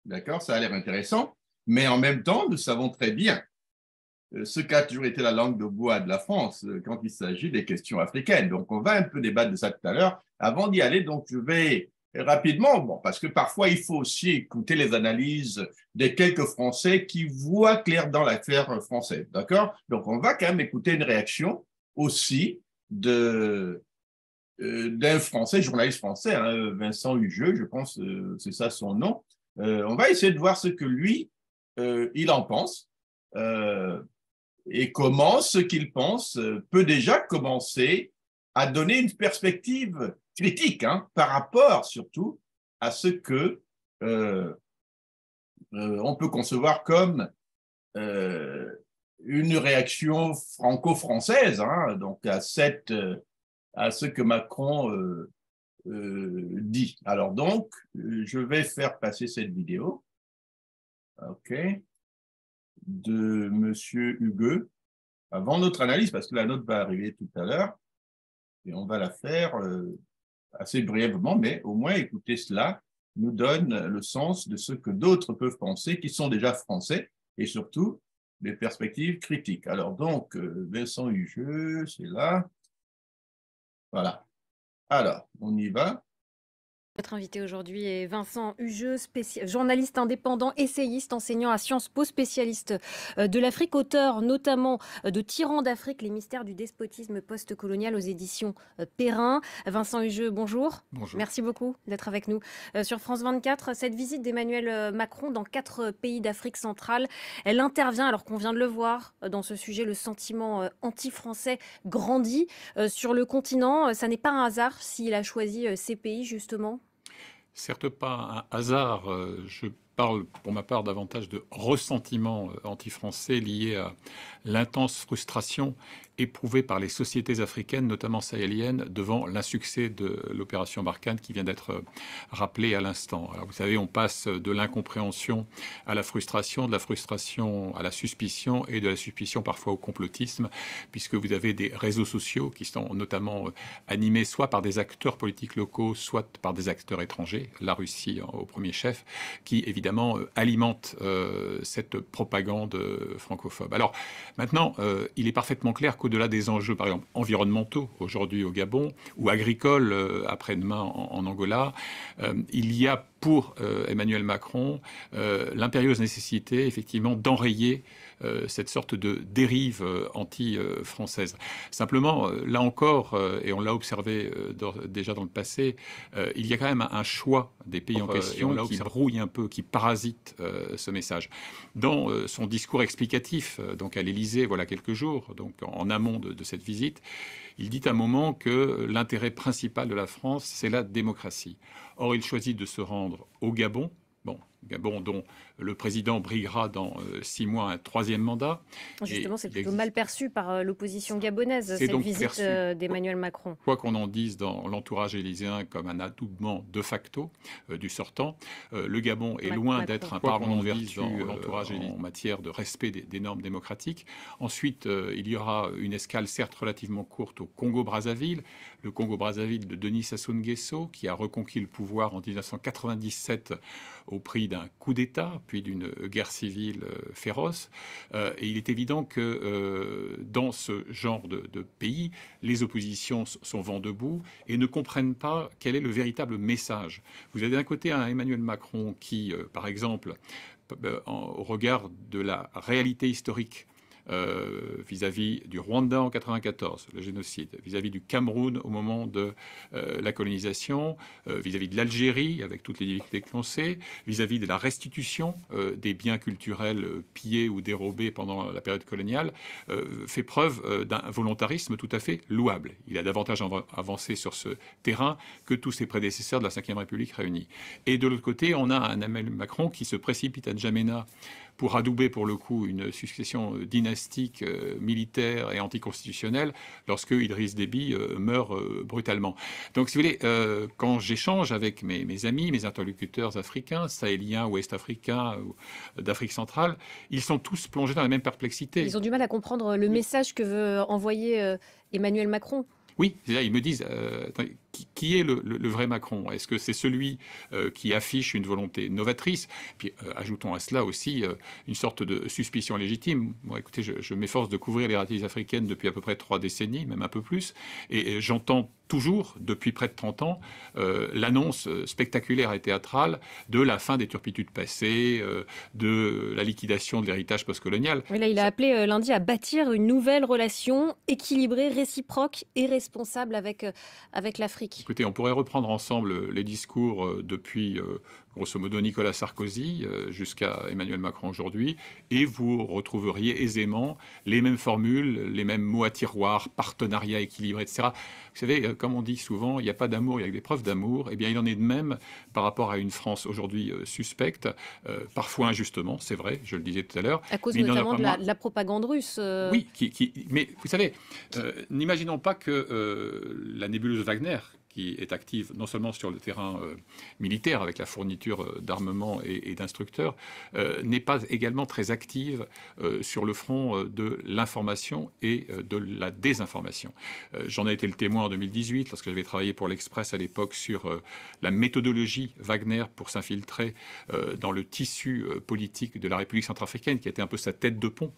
Speaker 1: d'accord? Ça a l'air intéressant, mais en même temps, nous savons très bien ce qu'a toujours été la langue de bois de la France quand il s'agit des questions africaines. Donc, on va un peu débattre de ça tout à l'heure. Avant d'y aller, donc, je vais rapidement, parce que parfois, il faut aussi écouter les analyses des quelques Français qui voient clair dans l'affaire française, d'accord? Donc, on va quand même écouter une réaction aussi d'un Français, journaliste français, Vincent Hugeux, je pense, c'est ça son nom. On va essayer de voir ce que lui, il en pense et comment ce qu'il pense peut déjà commencer à donner une perspective critique par rapport surtout à ce que on peut concevoir comme une réaction franco-française, donc à ce que Macron dit. Alors donc, je vais faire passer cette vidéo, de Monsieur Hugeux, avant notre analyse, parce que la nôtre va arriver tout à l'heure, et on va la faire assez brièvement, mais au moins écouter cela nous donne le sens de ce que d'autres peuvent penser, qui sont déjà français, et surtout des perspectives critiques. Alors donc, Vincent Hugeux, c'est là. Voilà. Alors, on y va.
Speaker 4: Notre invité aujourd'hui est Vincent Hugeux, journaliste indépendant, essayiste, enseignant à Sciences Po, spécialiste de l'Afrique, auteur notamment de Tyran d'Afrique, les mystères du despotisme post-colonial aux éditions Perrin. Vincent Hugeux, bonjour.
Speaker 5: Bonjour.
Speaker 4: Merci beaucoup d'être avec nous sur France 24. Cette visite d'Emmanuel Macron dans 4 pays d'Afrique centrale, elle intervient, alors qu'on vient de le voir, dans ce sujet, le sentiment anti-français grandit sur le continent. Ça n'est pas un hasard s'il a choisi ces pays, justement.
Speaker 5: Certes pas un hasard, je parle pour ma part davantage de ressentiment anti-français lié à l'intense frustration éprouvée par les sociétés africaines, notamment sahéliennes, devant l'insuccès de l'opération Barkhane qui vient d'être rappelée à l'instant. Alors vous savez, on passe de l'incompréhension à la frustration, de la frustration à la suspicion et de la suspicion parfois au complotisme, puisque vous avez des réseaux sociaux qui sont notamment animés soit par des acteurs politiques locaux, soit par des acteurs étrangers, la Russie au premier chef, qui évidemment alimentent cette propagande francophone. Alors maintenant, il est parfaitement clair qu'au-delà des enjeux, par exemple, environnementaux aujourd'hui au Gabon, ou agricoles après-demain en Angola, il y a pour Emmanuel Macron l'impérieuse nécessité, effectivement, d'enrayer cette sorte de dérive anti-française. Simplement, là encore, et on l'a observé déjà dans le passé, il y a quand même un choix des pays en question qui brouille un peu, qui parasite ce message. Dans son discours explicatif, donc à l'Élysée, voilà quelques jours, donc en amont de cette visite, il dit à un moment que l'intérêt principal de la France, c'est la démocratie. Or, il choisit de se rendre au Gabon, Gabon dont le président briguera dans 6 mois un 3e mandat.
Speaker 4: Justement, c'est plutôt mal perçu par l'opposition gabonaise, cette visite d'Emmanuel Macron.
Speaker 5: Quoi qu'on en dise dans l'entourage élyséen comme un adoubement de facto du sortant, le Gabon est loin d'être un parlement de vertu en matière de respect des normes démocratiques. Ensuite, il y aura une escale certes relativement courte au Congo-Brazzaville, le Congo-Brazzaville de Denis Sassou Nguesso, qui a reconquis le pouvoir en 1997 au prix d'un coup d'État, puis d'une guerre civile féroce. Et il est évident que dans ce genre de pays, les oppositions sont vent debout et ne comprennent pas quel est le véritable message. Vous avez d'un côté un Emmanuel Macron qui, par exemple, au regard de la réalité historique, vis-à-vis du Rwanda en 1994, le génocide, vis-à-vis du Cameroun au moment de la colonisation, vis-à-vis de l'Algérie avec toutes les difficultés que l'on sait, vis-à-vis de la restitution des biens culturels pillés ou dérobés pendant la période coloniale, fait preuve d'un volontarisme tout à fait louable. Il a davantage avancé sur ce terrain que tous ses prédécesseurs de la Ve République réunis. Et de l'autre côté, on a un Emmanuel Macron qui se précipite à N'Djamena pour adouber pour le coup une succession dynastique, militaire et anticonstitutionnelle lorsque Idriss Déby meurt brutalement. Donc si vous voulez, quand j'échange avec mes amis, mes interlocuteurs africains, sahéliens, ouest-africains, d'Afrique centrale, ils sont tous plongés dans la même perplexité.
Speaker 4: Ils ont du mal à comprendre le message que veut envoyer Emmanuel Macron.
Speaker 5: Oui, là, ils me disent, qui est le vrai Macron? Est-ce que c'est celui qui affiche une volonté novatrice? Puis ajoutons à cela aussi une sorte de suspicion légitime. Moi, écoutez, je m'efforce de couvrir les réalités africaines depuis à peu près 3 décennies, même un peu plus, et j'entends toujours, depuis près de 30 ans, l'annonce spectaculaire et théâtrale de la fin des turpitudes passées, de la liquidation de l'héritage postcolonial.
Speaker 4: Oui, là, il a appelé lundi à bâtir une nouvelle relation équilibrée, réciproque et responsable avec l'Afrique.
Speaker 5: Écoutez, on pourrait reprendre ensemble les discours depuis, grosso modo, Nicolas Sarkozy jusqu'à Emmanuel Macron aujourd'hui, et vous retrouveriez aisément les mêmes formules, les mêmes mots à tiroir, partenariat équilibré, etc. Vous savez, comme on dit souvent, il n'y a pas d'amour, il y a que des preuves d'amour. Eh bien, il en est de même par rapport à une France aujourd'hui suspecte, parfois injustement, c'est vrai, je le disais tout à l'heure.
Speaker 4: À cause notamment de la propagande russe.
Speaker 5: Oui, mais vous savez, n'imaginons pas que la nébuleuse Wagner, qui est active non seulement sur le terrain militaire avec la fourniture d'armements et d'instructeurs, n'est pas également très active sur le front de l'information et de la désinformation. J'en ai été le témoin en 2018 lorsque j'avais travaillé pour l'Express à l'époque sur la méthodologie Wagner pour s'infiltrer dans le tissu politique de la République centrafricaine, qui a été un peu sa tête de pont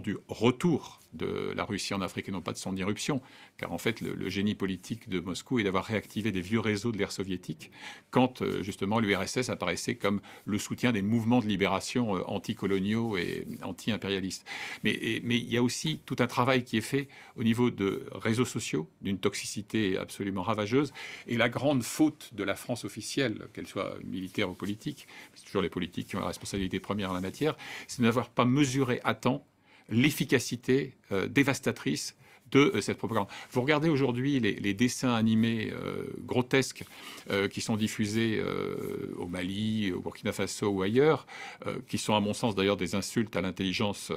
Speaker 5: du retour de la Russie en Afrique et non pas de son irruption, car en fait le génie politique de Moscou est d'avoir réactivé des vieux réseaux de l'ère soviétique quand justement l'URSS apparaissait comme le soutien des mouvements de libération anticoloniaux et anti-impérialistes. Mais il y a aussi tout un travail qui est fait au niveau de réseaux sociaux, d'une toxicité absolument ravageuse, et la grande faute de la France officielle, qu'elle soit militaire ou politique, c'est toujours les politiques qui ont la responsabilité première en la matière, c'est de n'avoir pas mesuré à temps l'efficacité dévastatrice de cette propagande. Vous regardez aujourd'hui les dessins animés grotesques qui sont diffusés au Mali, au Burkina Faso ou ailleurs, qui sont à mon sens d'ailleurs des insultes à l'intelligence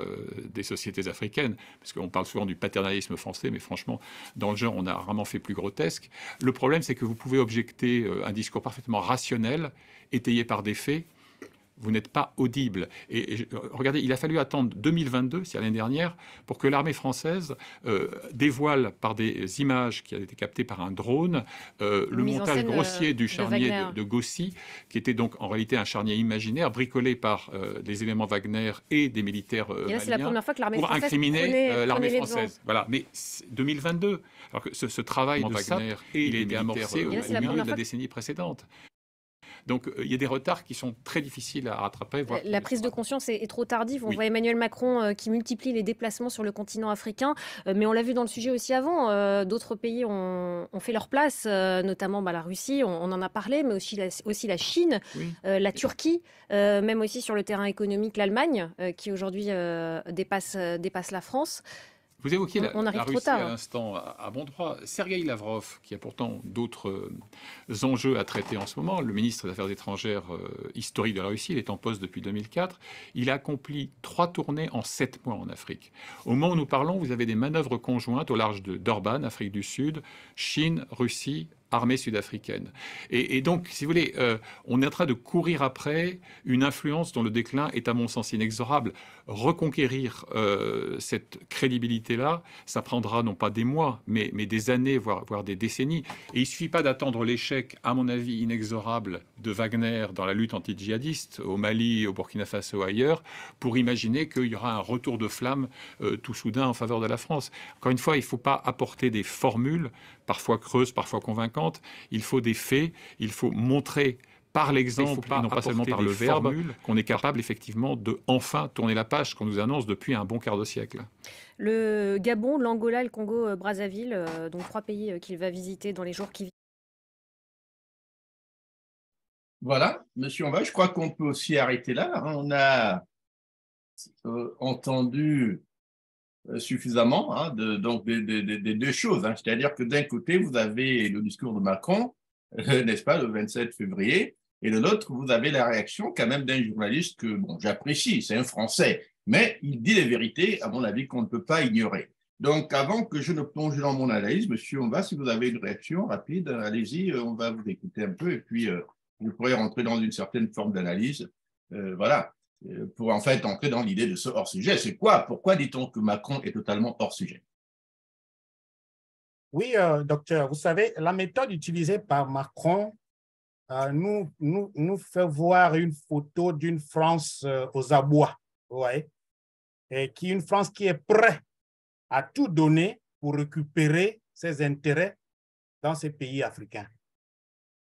Speaker 5: des sociétés africaines, parce qu'on parle souvent du paternalisme français, mais franchement, dans le genre, on a rarement fait plus grotesque. Le problème, c'est que vous pouvez objecter un discours parfaitement rationnel, étayé par des faits. Vous n'êtes pas audible. Et regardez, il a fallu attendre 2022, c'est l'année dernière, pour que l'armée française dévoile par des images qui avaient été captées par un drone le montage grossier du charnier de Gossi, qui était donc en réalité un charnier imaginaire bricolé par des éléments Wagner et des militaires maliens
Speaker 4: c'est la première fois que l'armée
Speaker 5: pour
Speaker 4: française
Speaker 5: incriminer l'armée française.
Speaker 4: Devants.
Speaker 5: Voilà. Mais 2022, alors que ce travail de Wagner il a été amorcé au milieu de la décennie précédente. Donc, il y a des retards qui sont très difficiles à rattraper.
Speaker 4: La prise de conscience est trop tardive. On voit Emmanuel Macron qui multiplie les déplacements sur le continent africain, mais on l'a vu dans le sujet aussi avant. D'autres pays ont fait leur place, notamment la Russie, on en a parlé, mais aussi la Chine, la Turquie, même aussi sur le terrain économique, l'Allemagne, qui aujourd'hui dépasse la France.
Speaker 5: Vous évoquiez la Russie à l'instant, à bon droit. Sergueï Lavrov, qui a pourtant d'autres enjeux à traiter en ce moment, le ministre des Affaires étrangères historique de la Russie, il est en poste depuis 2004, il a accompli 3 tournées en 7 mois en Afrique. Au moment où nous parlons, vous avez des manœuvres conjointes au large de Durban, Afrique du Sud, Chine, Russie, armée sud-africaine. Et donc, si vous voulez, on est en train de courir après une influence dont le déclin est, à mon sens, inexorable. Reconquérir cette crédibilité-là, ça prendra non pas des mois, mais des années, voire des décennies. Et il ne suffit pas d'attendre l'échec, à mon avis, inexorable de Wagner dans la lutte anti-djihadiste, au Mali, au Burkina Faso, ailleurs, pour imaginer qu'il y aura un retour de flamme tout soudain en faveur de la France. Encore une fois, il ne faut pas apporter des formules, parfois creuses, parfois convaincantes. Il faut des faits, il faut montrer par l'exemple, et non pas seulement par le verbe, qu'on est capable effectivement de enfin tourner la page qu'on nous annonce depuis un bon quart de siècle.
Speaker 4: Le Gabon, l'Angola et le Congo-Brazzaville, donc 3 pays qu'il va visiter dans les jours qui viennent.
Speaker 1: Voilà, monsieur Onva, je crois qu'on peut aussi arrêter là. On a entendu suffisamment donc des deux choses. C'est-à-dire que d'un côté, vous avez le discours de Macron, n'est-ce pas, le 27 février, et de l'autre, vous avez la réaction quand même d'un journaliste que bon, j'apprécie, c'est un Français, mais il dit les vérités, à mon avis, qu'on ne peut pas ignorer. Donc, avant que je ne plonge dans mon analyse, monsieur Onva, si vous avez une réaction rapide, allez-y, on va vous écouter un peu, et puis vous pourrez rentrer dans une certaine forme d'analyse. Voilà. Pour en fait entrer dans l'idée de ce hors-sujet. C'est quoi? Pourquoi dit-on que Macron est totalement hors-sujet?
Speaker 2: Oui, docteur, vous savez, la méthode utilisée par Macron nous fait voir une photo d'une France aux abois, ouais, et une France qui est prête à tout donner pour récupérer ses intérêts dans ces pays africains.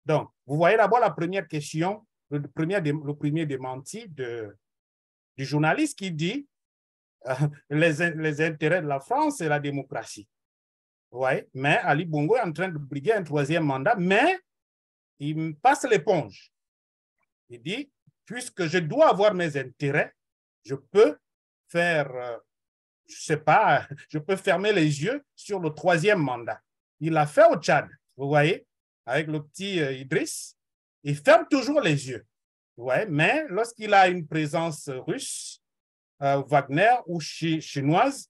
Speaker 2: Donc, vous voyez d'abord la première question, le premier démenti du journaliste qui dit les intérêts de la France, c'est la démocratie. Ouais, mais Ali Bongo est en train de briguer un 3e mandat, mais il passe l'éponge. Il dit, puisque je dois avoir mes intérêts, je peux faire, je ne sais pas, je peux fermer les yeux sur le 3e mandat. Il l'a fait au Tchad, vous voyez, avec le petit Idriss. Il ferme toujours les yeux. Ouais, mais lorsqu'il a une présence russe, Wagner ou chinoise,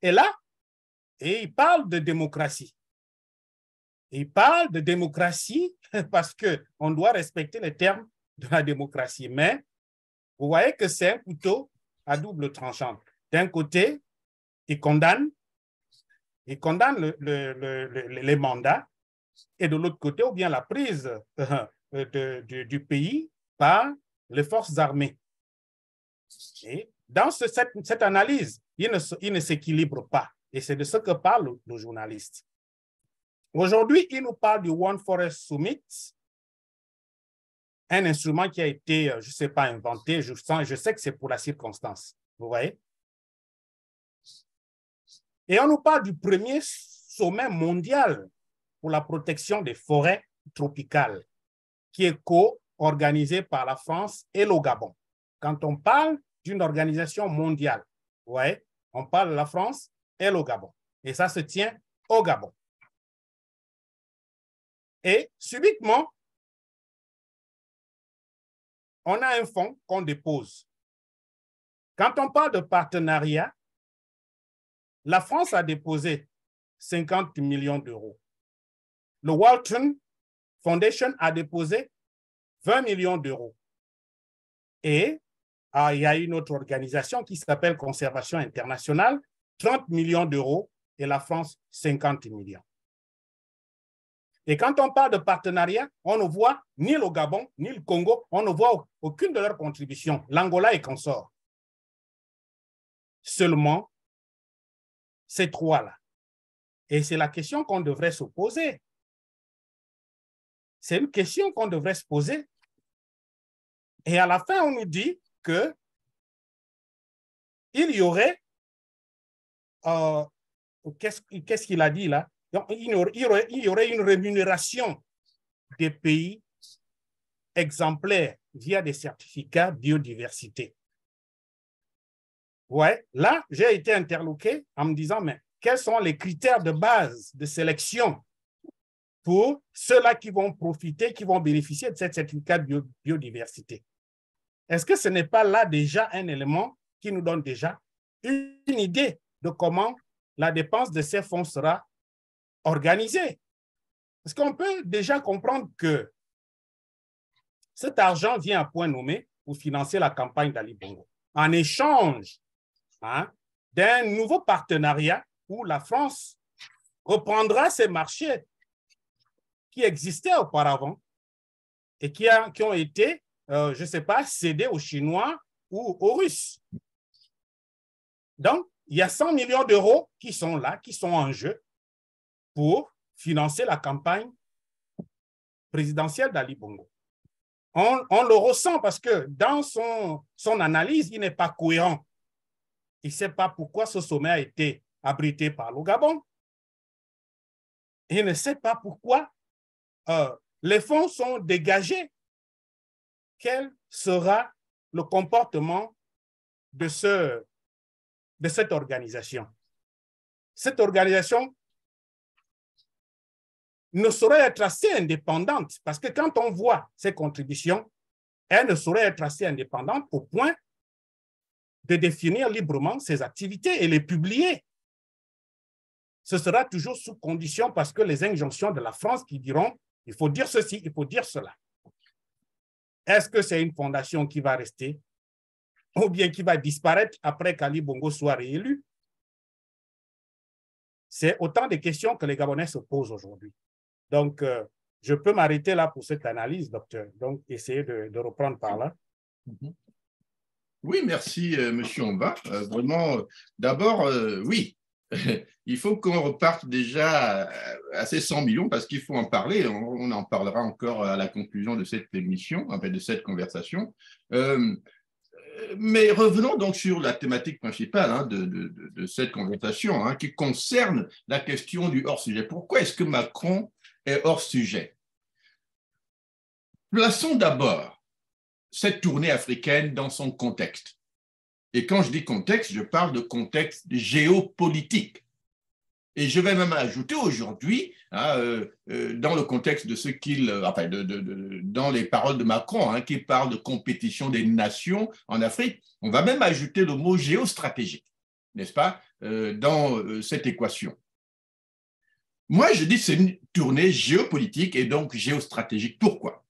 Speaker 2: est là et il parle de démocratie. Il parle de démocratie parce qu'on doit respecter les termes de la démocratie. Mais vous voyez que c'est un couteau à double tranchant. D'un côté, il condamne les mandats, et de l'autre côté, ou bien la prise du pays par les forces armées. Et dans cette analyse, il ne s'équilibre pas. Et c'est de ce que parle le journaliste. Aujourd'hui, il nous parle du One Forest Summit, un instrument qui a été, je ne sais pas, inventé, je sais que c'est pour la circonstance. Vous voyez? Et on nous parle du premier sommet mondial pour la protection des forêts tropicales, qui est co-organisé par la France et le Gabon. Quand on parle d'une organisation mondiale, vous voyez, on parle de la France et le Gabon. Et ça se tient au Gabon. Et subitement, on a un fonds qu'on dépose. Quand on parle de partenariat, la France a déposé 50 millions d'euros. Le Walton Foundation a déposé 20 millions d'euros. Et il y a une autre organisation qui s'appelle Conservation Internationale, 30 millions d'euros, et la France, 50 millions. Et quand on parle de partenariat, on ne voit ni le Gabon, ni le Congo, on ne voit aucune de leurs contributions, l'Angola et consorts. Seulement ces trois-là. Et c'est la question qu'on devrait se poser. C'est une question qu'on devrait se poser. Et à la fin, on nous dit que il y aurait, qu'est-ce qu'il a dit là? Il y aurait une rémunération des pays exemplaires via des certificats biodiversité. Ouais, là, j'ai été interloqué en me disant, mais quels sont les critères de base de sélection pour ceux-là qui vont profiter, qui vont bénéficier de ces certificats de biodiversité? Est-ce que ce n'est pas là déjà un élément qui nous donne déjà une idée de comment la dépense de ces fonds sera organisée? Parce qu'on peut déjà comprendre que cet argent vient à point nommé pour financer la campagne d'Ali Bongo. En échange d'un nouveau partenariat où la France reprendra ces marchés qui existaient auparavant et qui ont été, je ne sais pas, cédés aux Chinois ou aux Russes. Donc, il y a 100 millions d'euros qui sont là, qui sont en jeu pour financer la campagne présidentielle d'Ali Bongo. On le ressent parce que dans son analyse, il n'est pas cohérent. Il ne sait pas pourquoi ce sommet a été abrité par le Gabon. Il ne sait pas pourquoi les fonds sont dégagés. Quel sera le comportement de cette organisation? Cette organisation ne saurait être assez indépendante parce que quand on voit ses contributions, elle ne saurait être assez indépendante au point de définir librement ses activités et les publier. Ce sera toujours sous condition parce que les injonctions de la France qui diront il faut dire ceci, il faut dire cela. Est-ce que c'est une fondation qui va rester ou bien qui va disparaître après qu'Ali Bongo soit réélu? C'est autant de questions que les Gabonais se posent aujourd'hui. Donc, je peux m'arrêter là pour cette analyse, docteur. Donc, essayez de reprendre par là.
Speaker 1: Oui, merci, monsieur Omba. Vraiment, d'abord, oui, il faut qu'on reparte déjà à ces 100 millions parce qu'il faut en parler. On en parlera encore à la conclusion de cette émission, de cette conversation. Mais revenons donc sur la thématique principale de cette conversation qui concerne la question du hors-sujet. Pourquoi est-ce que Macron est hors-sujet? Plaçons d'abord cette tournée africaine dans son contexte. Et quand je dis contexte, je parle de contexte géopolitique. Et je vais même ajouter aujourd'hui, dans le contexte de ce dans les paroles de Macron, qui parle de compétition des nations en Afrique, on va même ajouter le mot géostratégique, n'est-ce pas, dans cette équation. Moi, je dis que c'est une tournée géopolitique et donc géostratégique. Pourquoi?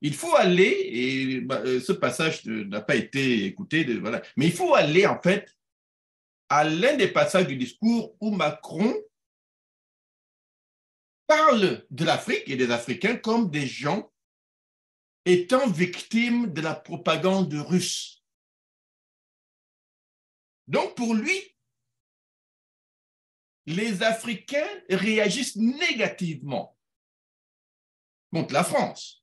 Speaker 1: Il faut aller, et ce passage n'a pas été écouté, voilà, mais il faut aller en fait à l'un des passages du discours où Macron parle de l'Afrique et des Africains comme des gens étant victimes de la propagande russe. Donc pour lui, les Africains réagissent négativement contre la France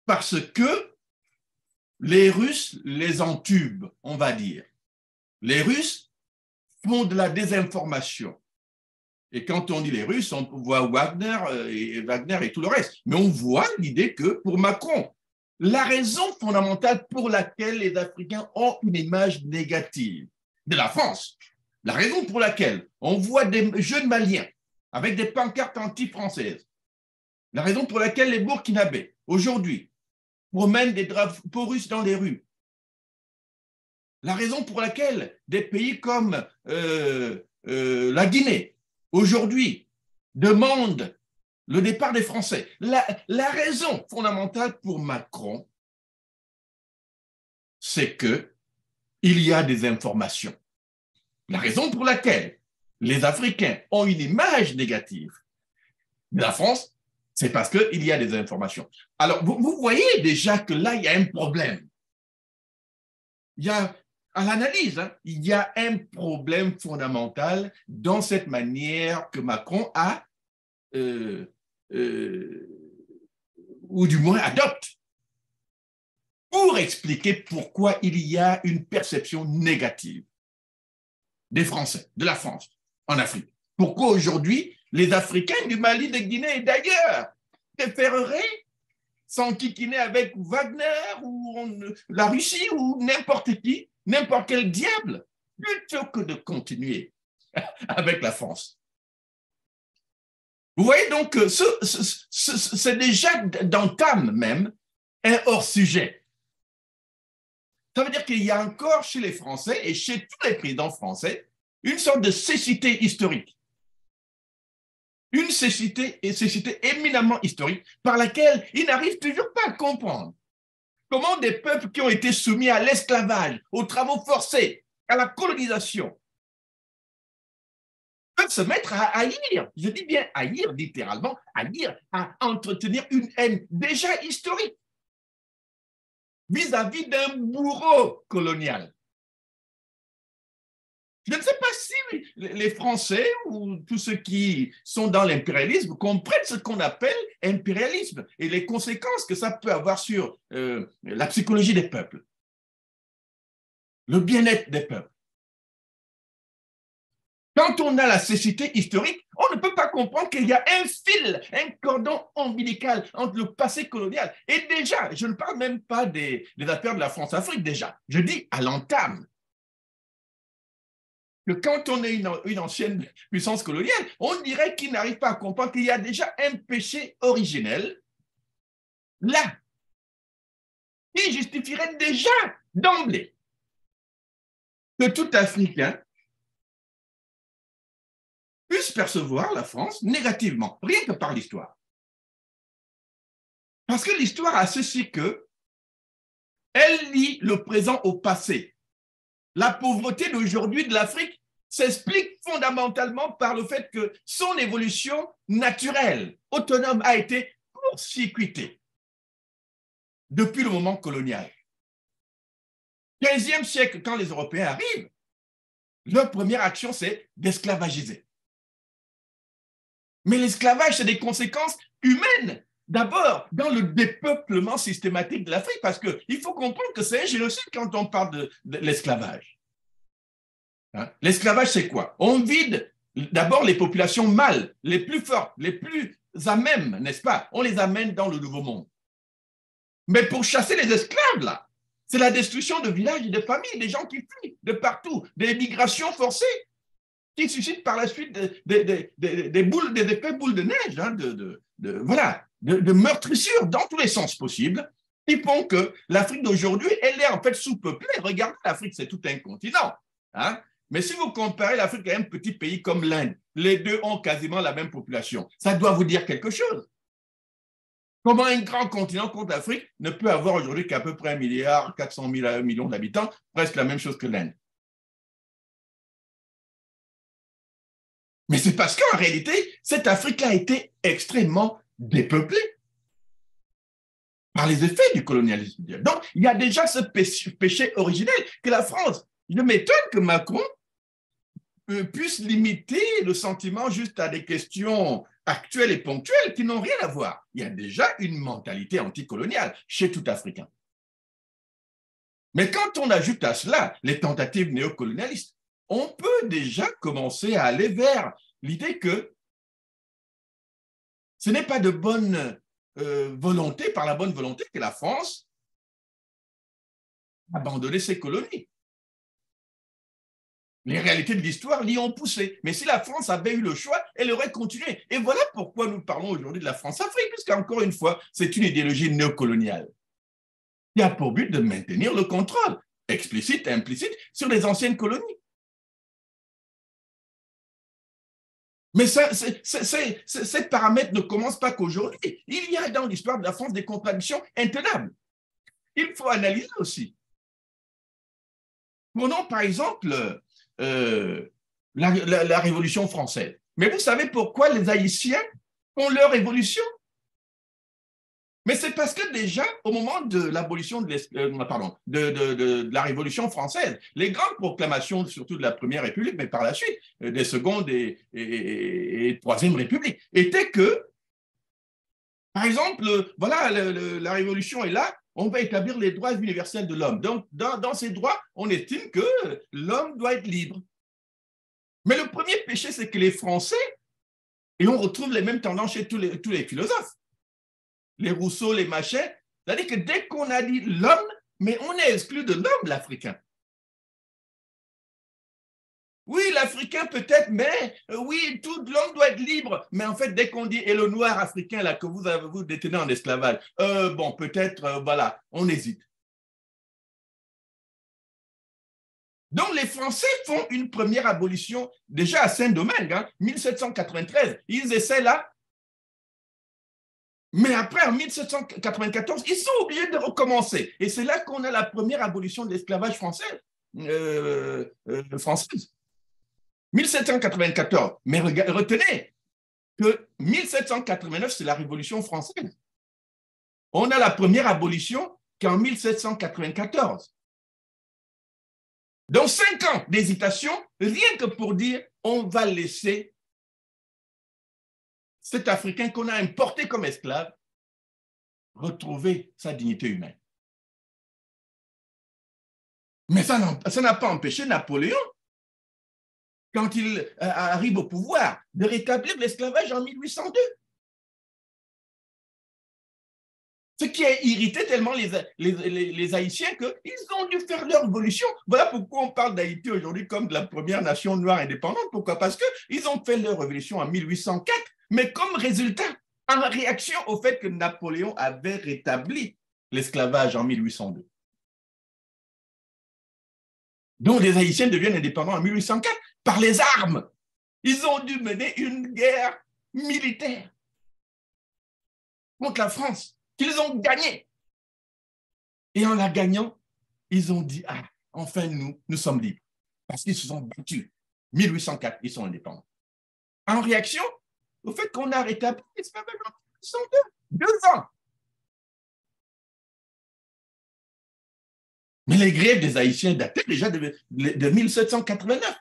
Speaker 1: parce que les Russes les entubent, on va dire. Les Russes font de la désinformation. Et quand on dit les Russes, on voit Wagner et tout le reste. Mais on voit l'idée que pour Macron, la raison fondamentale pour laquelle les Africains ont une image négative de la France, la raison pour laquelle on voit des jeunes Maliens avec des pancartes anti-françaises, la raison pour laquelle les Burkinabés, aujourd'hui, promènent des drapeaux russes dans les rues, la raison pour laquelle des pays comme la Guinée, aujourd'hui, demandent le départ des Français. La raison fondamentale pour Macron, c'est qu'il y a des informations. La raison pour laquelle les Africains ont une image négative de la France, c'est parce qu'il y a des informations. Alors, vous voyez déjà que là, il y a un problème. Il y a, à l'analyse, il y a un problème fondamental dans cette manière que Macron a, ou du moins adopte, pour expliquer pourquoi il y a une perception négative des Français, de la France, en Afrique. Pourquoi aujourd'hui, les Africains du Mali, de Guinée et d'ailleurs préféreraient s'enquiquiner avec Wagner ou la Russie ou n'importe qui, n'importe quel diable, plutôt que de continuer avec la France. Vous voyez donc que c'est déjà d'entame même un hors-sujet. Ça veut dire qu'il y a encore chez les Français et chez tous les présidents français une sorte de cécité historique. Une cécité éminemment historique par laquelle ils n'arrivent toujours pas à comprendre comment des peuples qui ont été soumis à l'esclavage, aux travaux forcés, à la colonisation, peuvent se mettre à haïr, je dis bien haïr littéralement, haïr, à entretenir une haine déjà historique vis-à-vis d'un bourreau colonial. Je ne sais pas si les Français ou tous ceux qui sont dans l'impérialisme comprennent ce qu'on appelle impérialisme et les conséquences que ça peut avoir sur la psychologie des peuples, le bien-être des peuples. Quand on a la cécité historique, on ne peut pas comprendre qu'il y a un fil, un cordon ombilical entre le passé colonial. Et déjà, je ne parle même pas des affaires de la France-Afrique déjà, je dis à l'entame. Que quand on est une ancienne puissance coloniale, on dirait qu'ils n'arrivent pas à comprendre qu'il y a déjà un péché originel là, qui justifierait déjà d'emblée que tout Africain puisse percevoir la France négativement, rien que par l'histoire. Parce que l'histoire a ceci que elle lie le présent au passé. La pauvreté d'aujourd'hui de l'Afrique s'explique fondamentalement par le fait que son évolution naturelle, autonome, a été court-circuitée depuis le moment colonial. 15e siècle, quand les Européens arrivent, leur première action, c'est d'esclavagiser. Mais l'esclavage, c'est des conséquences humaines. D'abord, dans le dépeuplement systématique de l'Afrique, parce qu'il faut comprendre que c'est un génocide quand on parle de l'esclavage. Hein? L'esclavage, c'est quoi? On vide d'abord les populations mâles, les plus fortes, les plus à même, n'est-ce pas? On les amène dans le Nouveau Monde. Mais pour chasser les esclaves, là, c'est la destruction de villages et de familles, des gens qui fuient de partout, des migrations forcées qui suscitent par la suite des effets boules de neige, hein, voilà, de meurtrissures dans tous les sens possibles, qui font que l'Afrique d'aujourd'hui, elle est en fait sous-peuplée. Regardez, l'Afrique, c'est tout un continent. Hein? Mais si vous comparez l'Afrique à un petit pays comme l'Inde, les deux ont quasiment la même population. Ça doit vous dire quelque chose. Comment un grand continent comme l'Afrique ne peut avoir aujourd'hui qu'à peu près 1,4 milliard d'habitants, presque la même chose que l'Inde. Mais c'est parce qu'en réalité, cette Afrique-là a été extrêmement dépeuplée par les effets du colonialisme. Donc, il y a déjà ce péché originel que la France. Je m'étonne que Macron puisse limiter le sentiment juste à des questions actuelles et ponctuelles qui n'ont rien à voir. Il y a déjà une mentalité anticoloniale chez tout Africain. Mais quand on ajoute à cela les tentatives néocolonialistes, on peut déjà commencer à aller vers l'idée que ce n'est pas de bonne volonté, par la bonne volonté, que la France a abandonné ses colonies. Les réalités de l'histoire l'y ont poussé. Mais si la France avait eu le choix, elle aurait continué. Et voilà pourquoi nous parlons aujourd'hui de la France-Afrique, puisqu'encore une fois, c'est une idéologie néocoloniale qui a pour but de maintenir le contrôle, explicite et implicite, sur les anciennes colonies. Mais ces paramètres ne commencent pas qu'aujourd'hui. Il y a dans l'histoire de la France des contradictions intenables. Il faut analyser aussi. Prenons par exemple la Révolution française. Mais vous savez pourquoi les Haïtiens ont leur révolution? Mais c'est parce que déjà, au moment de l'abolition de la Révolution française, les grandes proclamations, surtout de la Première République, mais par la suite, des Secondes et Troisième République, étaient que, par exemple, voilà, la Révolution est là, on va établir les droits universels de l'homme. Donc, dans ces droits, on estime que l'homme doit être libre. Mais le premier péché, c'est que les Français, et on retrouve les mêmes tendances chez tous les philosophes, les Rousseau, les machins, c'est-à-dire que dès qu'on a dit l'homme, mais on est exclu de l'homme, l'Africain. Oui, l'Africain peut-être, mais oui, tout l'homme doit être libre. Mais en fait, dès qu'on dit, et le noir africain là que vous détenez en esclavage, bon, peut-être, voilà, on hésite. Donc, les Français font une première abolition, déjà à Saint-Domingue, 1793. Ils essaient là. Mais après, en 1794, ils sont obligés de recommencer. Et c'est là qu'on a la première abolition de l'esclavage français. 1794. Mais retenez que 1789, c'est la Révolution française. On a la première abolition qu'en 1794. Donc, 5 ans d'hésitation, rien que pour dire on va laisser cet Africain qu'on a importé comme esclave retrouver sa dignité humaine. Mais ça n'a pas empêché Napoléon, quand il arrive au pouvoir, de rétablir l'esclavage en 1802. Ce qui a irrité tellement les Haïtiens qu'ils ont dû faire leur révolution. Voilà pourquoi on parle d'Haïti aujourd'hui comme de la première nation noire indépendante. Pourquoi? Parce qu'ils ont fait leur révolution en 1804, mais comme résultat, en réaction au fait que Napoléon avait rétabli l'esclavage en 1802. Donc les Haïtiens deviennent indépendants en 1804 par les armes. Ils ont dû mener une guerre militaire contre la France, qu'ils ont gagnée. Et en la gagnant, ils ont dit, ah, enfin nous sommes libres. Parce qu'ils se sont battus. 1804, ils sont indépendants. En réaction au fait qu'on a rétabli l'esclavage en 1802, 2 ans. Mais les grèves des Haïtiens dataient déjà de 1789,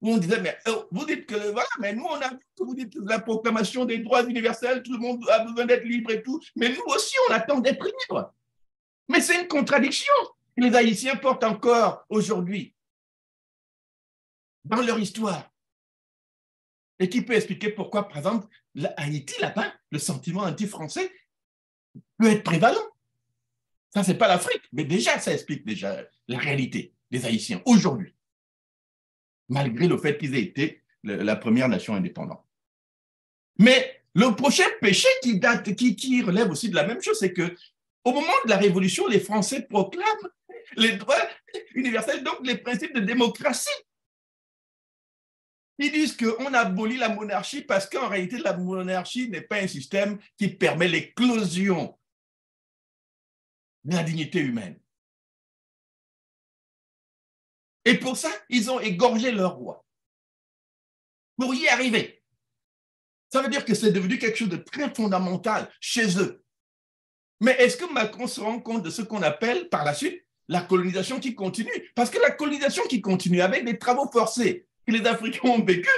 Speaker 1: où on disait, mais vous dites que, voilà, mais nous, on a vu que vous dites la proclamation des droits universels, tout le monde a besoin d'être libre et tout, mais nous aussi, on attend d'être libre. Mais c'est une contradiction que les Haïtiens portent encore aujourd'hui dans leur histoire. Et qui peut expliquer pourquoi, par exemple, Haïti, là-bas, le sentiment anti-français peut être prévalent. Ça, ce n'est pas l'Afrique, mais déjà, ça explique déjà la réalité des Haïtiens aujourd'hui, malgré le fait qu'ils aient été la première nation indépendante. Mais le prochain péché qui relève aussi de la même chose, c'est qu'au moment de la Révolution, les Français proclament les droits universels, donc les principes de démocratie. Ils disent qu'on abolit la monarchie parce qu'en réalité, la monarchie n'est pas un système qui permet l'éclosion de la dignité humaine. Et pour ça, ils ont égorgé leur roi. Pour y arriver. Ça veut dire que c'est devenu quelque chose de très fondamental chez eux. Mais est-ce que Macron se rend compte de ce qu'on appelle par la suite la colonisation qui continue? Parce que la colonisation qui continue avec des travaux forcés que les Africains ont vécu,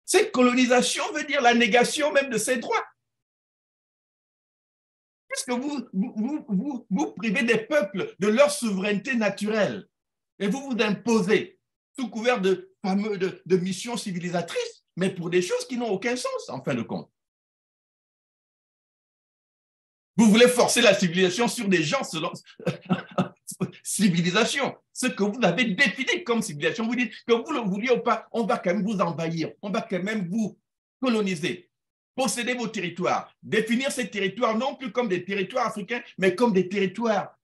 Speaker 1: cette colonisation veut dire la négation même de ses droits. Puisque vous privez des peuples de leur souveraineté naturelle et vous vous imposez sous couvert de missions civilisatrices, mais pour des choses qui n'ont aucun sens en fin de compte. Vous voulez forcer la civilisation sur des gens selon civilisation, ce que vous avez défini comme civilisation. Vous dites que vous le vouliez ou pas, on va quand même vous envahir, on va quand même vous coloniser, posséder vos territoires, définir ces territoires non plus comme des territoires africains, mais comme des territoires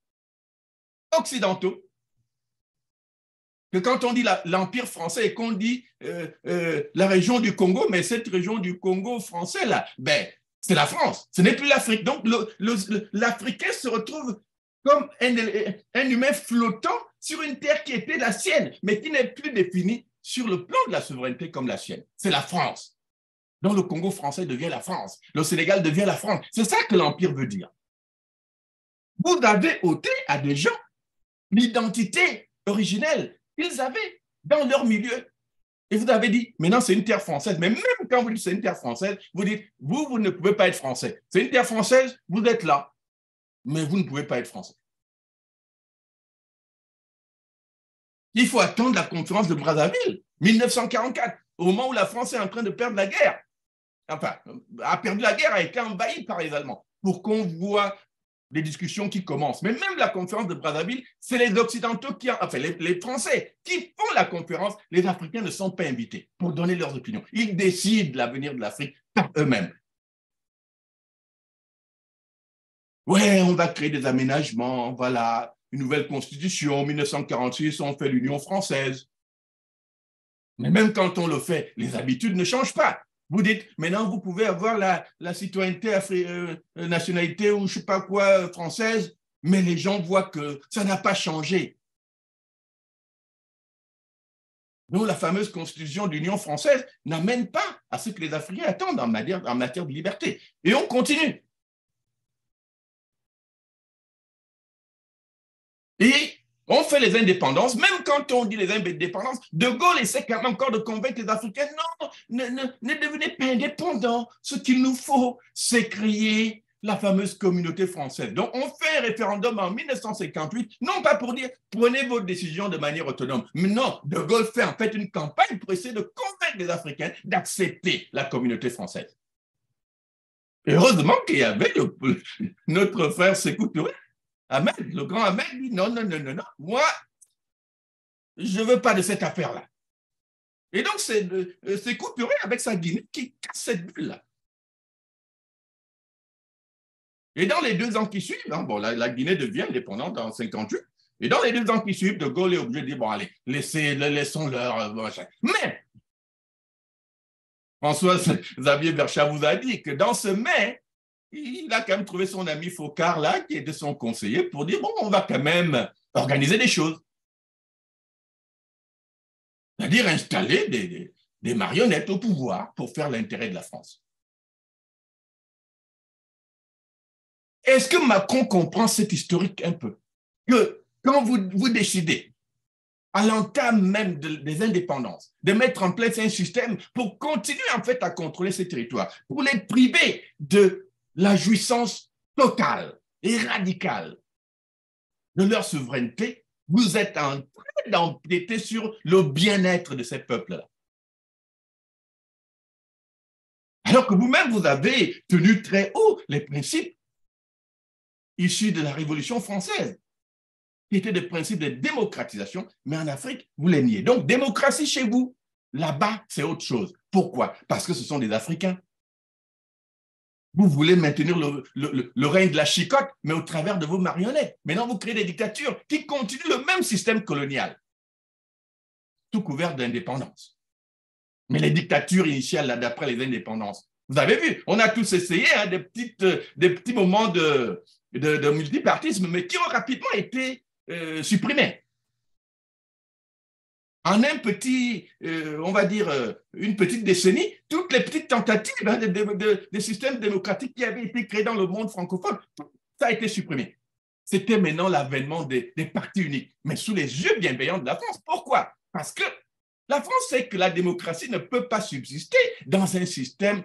Speaker 1: occidentaux. Que quand on dit l'Empire français et qu'on dit la région du Congo, mais cette région du Congo français, là, ben, c'est la France, ce n'est plus l'Afrique. Donc, l'Africain se retrouve comme un humain flottant sur une terre qui était la sienne, mais qui n'est plus définie sur le plan de la souveraineté comme la sienne. C'est la France. Donc, le Congo français devient la France. Le Sénégal devient la France. C'est ça que l'Empire veut dire. Vous avez ôté à des gens l'identité originelle qu'ils avaient dans leur milieu. Et vous avez dit, maintenant c'est une terre française. Mais même quand vous dites c'est une terre française, vous dites, vous ne pouvez pas être français. C'est une terre française, vous êtes là, mais vous ne pouvez pas être français. Il faut attendre la conférence de Brazzaville, 1944, au moment où la France est en train de perdre la guerre. Enfin, a perdu la guerre, a été envahie par les Allemands, pour qu'on voit les discussions qui commencent. Mais même la conférence de Brazzaville, c'est les Occidentaux, les Français qui font la conférence. Les Africains ne sont pas invités pour donner leurs opinions. Ils décident l'avenir de l'Afrique par eux-mêmes. Ouais, on va créer des aménagements, voilà, une nouvelle constitution, en 1946, on fait l'Union française. Mais même quand on le fait, les habitudes ne changent pas. Vous dites, maintenant, vous pouvez avoir la citoyenneté, nationalité ou je ne sais pas quoi française, mais les gens voient que ça n'a pas changé. Donc, la fameuse constitution d'Union française n'amène pas à ce que les Africains attendent en matière de liberté. Et on continue. Et on fait les indépendances, même quand on dit les indépendances, De Gaulle essaie quand même encore de convaincre les Africains, non, ne devenez pas indépendants. Ce qu'il nous faut, c'est créer la fameuse communauté française. Donc, on fait un référendum en 1958, non pas pour dire prenez vos décisions de manière autonome, mais non, De Gaulle fait en fait une campagne pour essayer de convaincre les Africains d'accepter la communauté française. Et heureusement qu'il y avait notre frère Sékou Touré, Ahmed, le grand Ahmed dit non, moi, je ne veux pas de cette affaire-là. Et donc, c'est Sékou Touré avec sa Guinée qui casse cette bulle-là. Et dans les 2 ans qui suivent, hein, bon, la Guinée devient indépendante en 1958, et dans les 2 ans qui suivent, De Gaulle est obligé de dire, bon, allez, laissons-leur. Mais, François-Xavier Berchat vous a dit que dans ce mais, il a quand même trouvé son ami Focard là, qui était son conseiller, pour dire, bon, on va quand même organiser des choses. C'est-à-dire installer des marionnettes au pouvoir pour faire l'intérêt de la France. Est-ce que Macron comprend cette historique un peu? Que quand vous décidez, à l'entame même des indépendances, de mettre en place un système pour continuer en fait à contrôler ces territoires, pour les priver de la jouissance totale et radicale de leur souveraineté, vous êtes en train d'empiéter sur le bien-être de ces peuples-là. Alors que vous-même, vous avez tenu très haut les principes issus de la Révolution française, qui étaient des principes de démocratisation, mais en Afrique, vous les niez. Donc, démocratie chez vous, là-bas, c'est autre chose. Pourquoi? Parce que ce sont des Africains. Vous voulez maintenir le règne de la chicotte, mais au travers de vos marionnettes. Maintenant, vous créez des dictatures qui continuent le même système colonial, sous couvert d'indépendance. Mais les dictatures initiales, d'après les indépendances, vous avez vu, on a tous essayé hein, des petits moments de multipartisme, mais qui ont rapidement été supprimés. En un petit, on va dire, une petite décennie, toutes les petites tentatives hein, des systèmes démocratiques qui avaient été créés dans le monde francophone, ça a été supprimé. C'était maintenant l'avènement des partis uniques, mais sous les yeux bienveillants de la France. Pourquoi? Parce que la France sait que la démocratie ne peut pas subsister dans un système,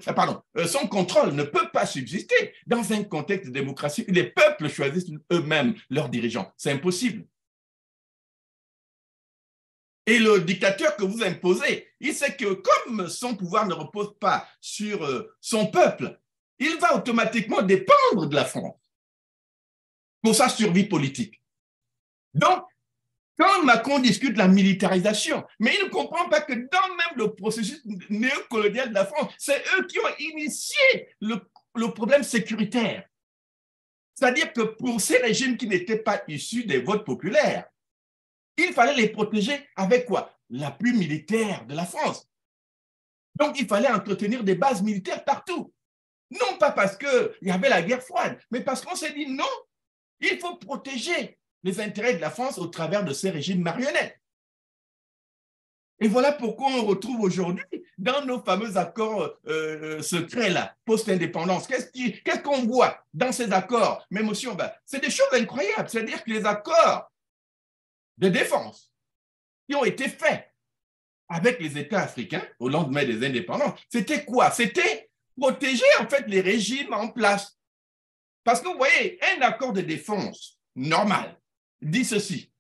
Speaker 1: son contrôle ne peut pas subsister dans un contexte de démocratie où les peuples choisissent eux-mêmes leurs dirigeants. C'est impossible. Et le dictateur que vous imposez, il sait que comme son pouvoir ne repose pas sur son peuple, il va automatiquement dépendre de la France pour sa survie politique. Donc, quand Macron discute de la militarisation, mais il ne comprend pas que dans même le processus néocolonial de la France, c'est eux qui ont initié le problème sécuritaire. C'est-à-dire que pour ces régimes qui n'étaient pas issus des votes populaires, il fallait les protéger avec quoi? L'appui militaire de la France. Donc, il fallait entretenir des bases militaires partout. Non pas parce qu'il y avait la guerre froide, mais parce qu'on s'est dit non, il faut protéger les intérêts de la France au travers de ces régimes marionnettes. Et voilà pourquoi on retrouve aujourd'hui, dans nos fameux accords secrets-là, post-indépendance, qu'est-ce qu'on voit dans ces accords? Même aussi, c'est des choses incroyables. C'est-à-dire que les accords de défense qui ont été faits avec les États africains au lendemain des indépendances, c'était quoi? C'était protéger en fait les régimes en place. Parce que vous voyez, un accord de défense normal dit ceci.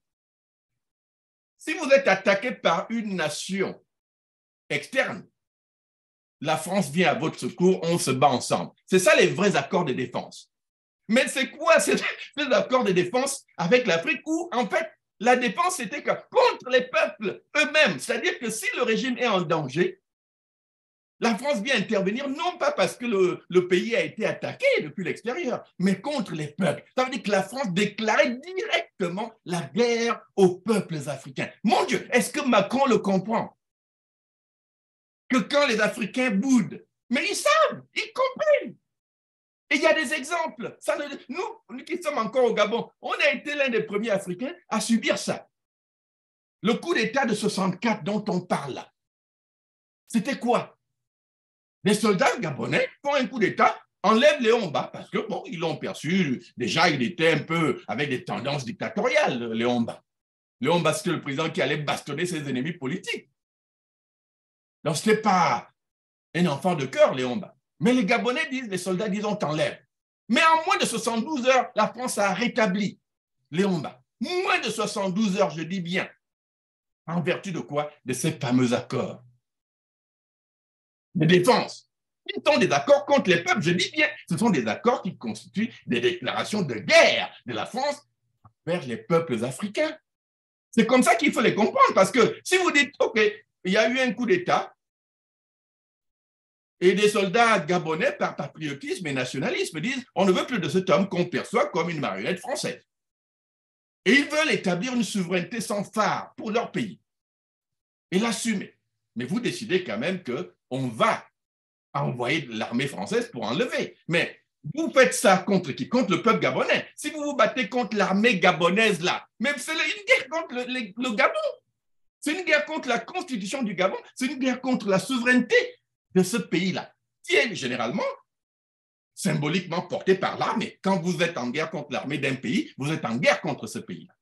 Speaker 1: Si vous êtes attaqué par une nation externe, la France vient à votre secours, on se bat ensemble. C'est ça les vrais accords de défense. Mais c'est quoi ces accords de défense avec l'Afrique où en fait la défense c'était contre les peuples eux-mêmes, c'est-à-dire que si le régime est en danger, la France vient intervenir non pas parce que le pays a été attaqué depuis l'extérieur, mais contre les peuples. Ça veut dire que la France déclarait directement la guerre aux peuples africains. Mon Dieu, est-ce que Macron le comprend? Que quand les Africains boudent, mais ils savent, ils comprennent. Et il y a des exemples. Nous qui sommes encore au Gabon, on a été l'un des premiers Africains à subir ça. Le coup d'État de 64 dont on parle là, c'était quoi? Les soldats gabonais font un coup d'État, enlèvent Léon Mba, parce que, bon, ils l'ont perçu, déjà, il était un peu avec des tendances dictatoriales, Léon Mba. Léon Mba, c'était le président qui allait bastonner ses ennemis politiques. Donc, ce n'était pas un enfant de cœur, Léon Mba. Mais les Gabonais disent, les soldats disent, on t'enlève. Mais en moins de 72 heures, la France a rétabli Léon Mba. Moins de 72 heures, je dis bien. En vertu de quoi? De ces fameux accords de défense. Ils sont des accords contre les peuples, je dis bien, ce sont des accords qui constituent des déclarations de guerre de la France vers les peuples africains. C'est comme ça qu'il faut les comprendre, parce que si vous dites, OK, il y a eu un coup d'État, et des soldats gabonais, par patriotisme et nationalisme, disent, on ne veut plus de cet homme qu'on perçoit comme une marionnette française. Et ils veulent établir une souveraineté sans phare pour leur pays et l'assumer. Mais vous décidez quand même qu'on va envoyer l'armée française pour enlever. Mais vous faites ça contre qui? Contre le peuple gabonais. Si vous vous battez contre l'armée gabonaise là, même c'est une guerre contre le Gabon. C'est une guerre contre la constitution du Gabon. C'est une guerre contre la souveraineté de ce pays-là, qui est généralement symboliquement portée par l'armée. Quand vous êtes en guerre contre l'armée d'un pays, vous êtes en guerre contre ce pays-là.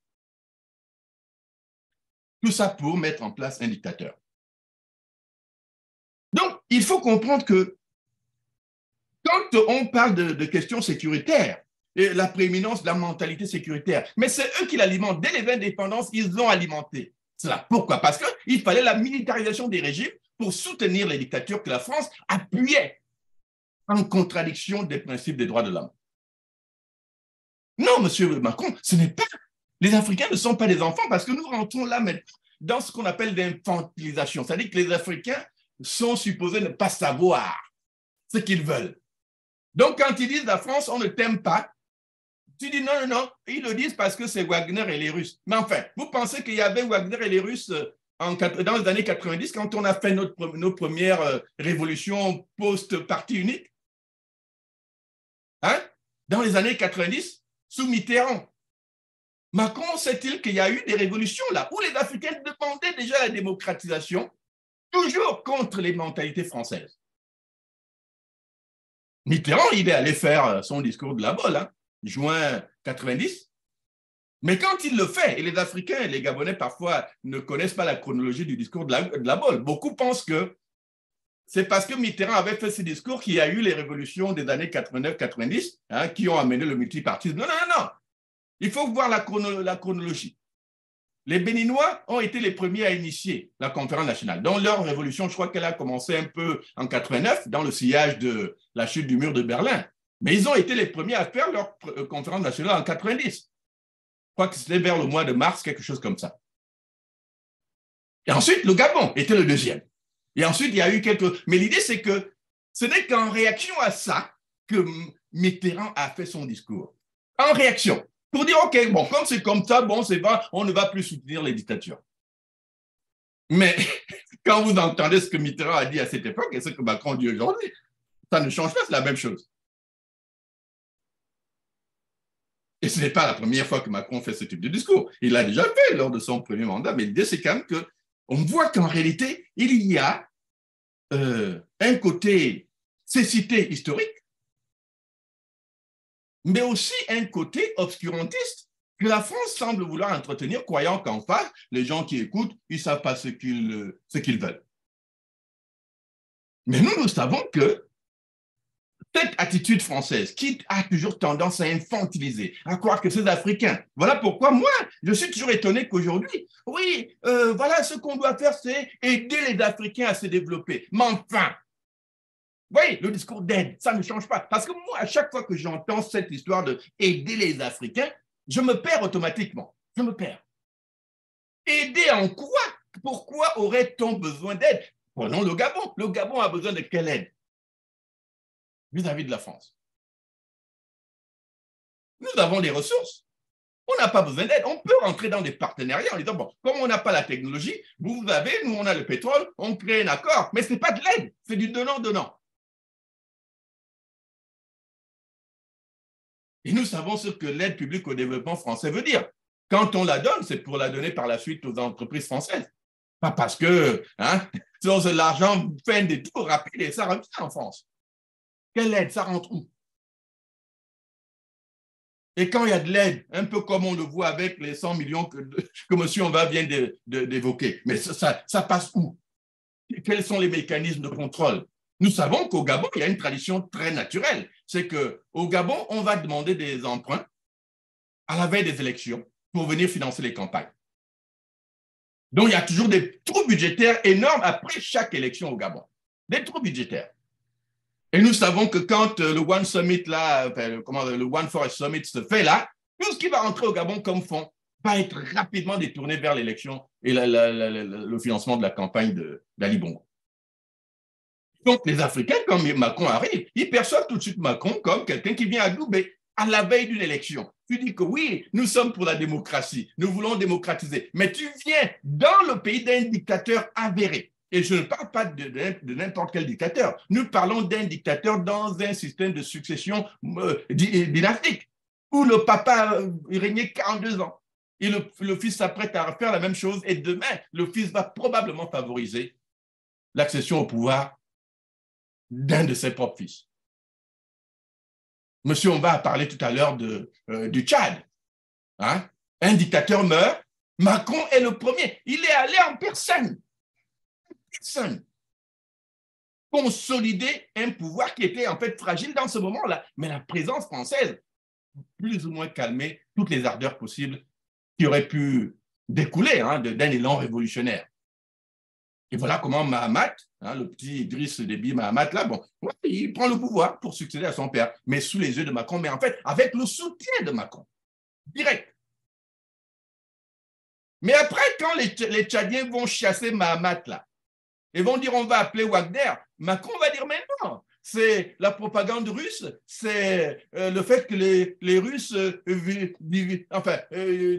Speaker 1: Tout ça pour mettre en place un dictateur. Donc, il faut comprendre que quand on parle de questions sécuritaires, et la prééminence de la mentalité sécuritaire, mais c'est eux qui l'alimentent. Dès les indépendances, ils ont alimenté cela. Pourquoi? Parce qu'il fallait la militarisation des régimes pour soutenir les dictatures que la France appuyait en contradiction des principes des droits de l'homme. Non, monsieur Macron, ce n'est pas... Les Africains ne sont pas des enfants parce que nous rentrons là maintenant dans ce qu'on appelle l'infantilisation. C'est-à-dire que les Africains sont supposés ne pas savoir ce qu'ils veulent. Donc, quand ils disent la France, on ne t'aime pas, tu dis non, non, non, ils le disent parce que c'est Wagner et les Russes. Mais enfin, vous pensez qu'il y avait Wagner et les Russes dans les années 90, quand on a fait nos premières révolutions post-parti unique? Hein? Dans les années 90, sous Mitterrand. Macron sait-il qu'il y a eu des révolutions là, où les Africains demandaient déjà la démocratisation, toujours contre les mentalités françaises. Mitterrand, il est allé faire son discours de la Bolle, hein, juin 90. Mais quand il le fait, et les Africains et les Gabonais parfois ne connaissent pas la chronologie du discours de la Bolle, beaucoup pensent que c'est parce que Mitterrand avait fait ce discours qu'il y a eu les révolutions des années 89-90 hein, qui ont amené le multipartisme. Non, non, non, non. Il faut voir la chronologie. Les Béninois ont été les premiers à initier la conférence nationale. Dans leur révolution, je crois qu'elle a commencé un peu en 89, dans le sillage de la chute du mur de Berlin. Mais ils ont été les premiers à faire leur conférence nationale en 90. Je crois que c'était vers le mois de mars, quelque chose comme ça. Et ensuite, le Gabon était le deuxième. Et ensuite, il y a eu quelques... Mais l'idée, c'est que ce n'est qu'en réaction à ça que Mitterrand a fait son discours. En réaction. Pour dire, OK, bon, comme c'est comme ça, bon, c'est pas, on ne va plus soutenir les dictatures. Mais quand vous entendez ce que Mitterrand a dit à cette époque et ce que Macron dit aujourd'hui, ça ne change pas, c'est la même chose. Et ce n'est pas la première fois que Macron fait ce type de discours. Il l'a déjà fait lors de son premier mandat, mais l'idée, c'est quand même qu'on voit qu'en réalité, il y a un côté cécité historique, mais aussi un côté obscurantiste que la France semble vouloir entretenir, croyant qu'en face, les gens qui écoutent, ils ne savent pas ce qu'ils veulent. Mais nous savons que cette attitude française qui a toujours tendance à infantiliser, à croire que c'est des Africains. Voilà pourquoi moi, je suis toujours étonné qu'aujourd'hui, oui, voilà ce qu'on doit faire, c'est aider les Africains à se développer. Mais enfin, oui, le discours d'aide, ça ne change pas. Parce que moi, à chaque fois que j'entends cette histoire d'aider les Africains, je me perds automatiquement. Je me perds. Aider en quoi? Pourquoi aurait-on besoin d'aide? Prenons le Gabon. Le Gabon a besoin de quelle aide vis-à-vis de la France? Nous avons les ressources. On n'a pas besoin d'aide. On peut rentrer dans des partenariats en disant, bon, comme on n'a pas la technologie, vous avez, nous, on a le pétrole, on crée un accord. Mais ce n'est pas de l'aide, c'est du donnant-donnant. Et nous savons ce que l'aide publique au développement français veut dire. Quand on la donne, c'est pour la donner par la suite aux entreprises françaises. Pas parce que l'argent fait un détour rapide et ça revient en France. Quelle aide? Ça rentre où? Et quand il y a de l'aide, un peu comme on le voit avec les 100 millions que M. Onva vient d'évoquer, mais ça passe où? Quels sont les mécanismes de contrôle? Nous savons qu'au Gabon, il y a une tradition très naturelle. C'est qu'au Gabon, on va demander des emprunts à la veille des élections pour venir financer les campagnes. Donc, il y a toujours des trous budgétaires énormes après chaque élection au Gabon. Des trous budgétaires. Et nous savons que quand le One Summit, là, le One Forest Summit se fait là, tout ce qui va rentrer au Gabon comme fonds va être rapidement détourné vers l'élection et le financement de la campagne d'Ali Bongo. Donc, les Africains, quand Macron arrive, ils perçoivent tout de suite Macron comme quelqu'un qui vient adouber à la veille d'une élection. Tu dis que oui, nous sommes pour la démocratie, nous voulons démocratiser, mais tu viens dans le pays d'un dictateur avéré. Et je ne parle pas de n'importe quel dictateur. Nous parlons d'un dictateur dans un système de succession dynastique, où le papa régnait 42 ans. Et le fils s'apprête à faire la même chose, et demain, le fils va probablement favoriser l'accession au pouvoir d'un de ses propres fils. Monsieur, on va parler tout à l'heure du Tchad. Hein? Un dictateur meurt, Macron est le premier. Il est allé en personne. Consolider un pouvoir qui était en fait fragile dans ce moment-là. Mais la présence française, plus ou moins calmé toutes les ardeurs possibles qui auraient pu découler d'un élan révolutionnaire. Et voilà comment Mahamat, le petit Idriss Déby Mahamat, là, bon, il prend le pouvoir pour succéder à son père, mais sous les yeux de Macron, mais en fait, avec le soutien de Macron, direct. Mais après, quand les Tchadiens vont chasser Mahamat, là, et vont dire on va appeler Wagner, Macron va dire mais non, c'est la propagande russe, c'est le fait que les Russes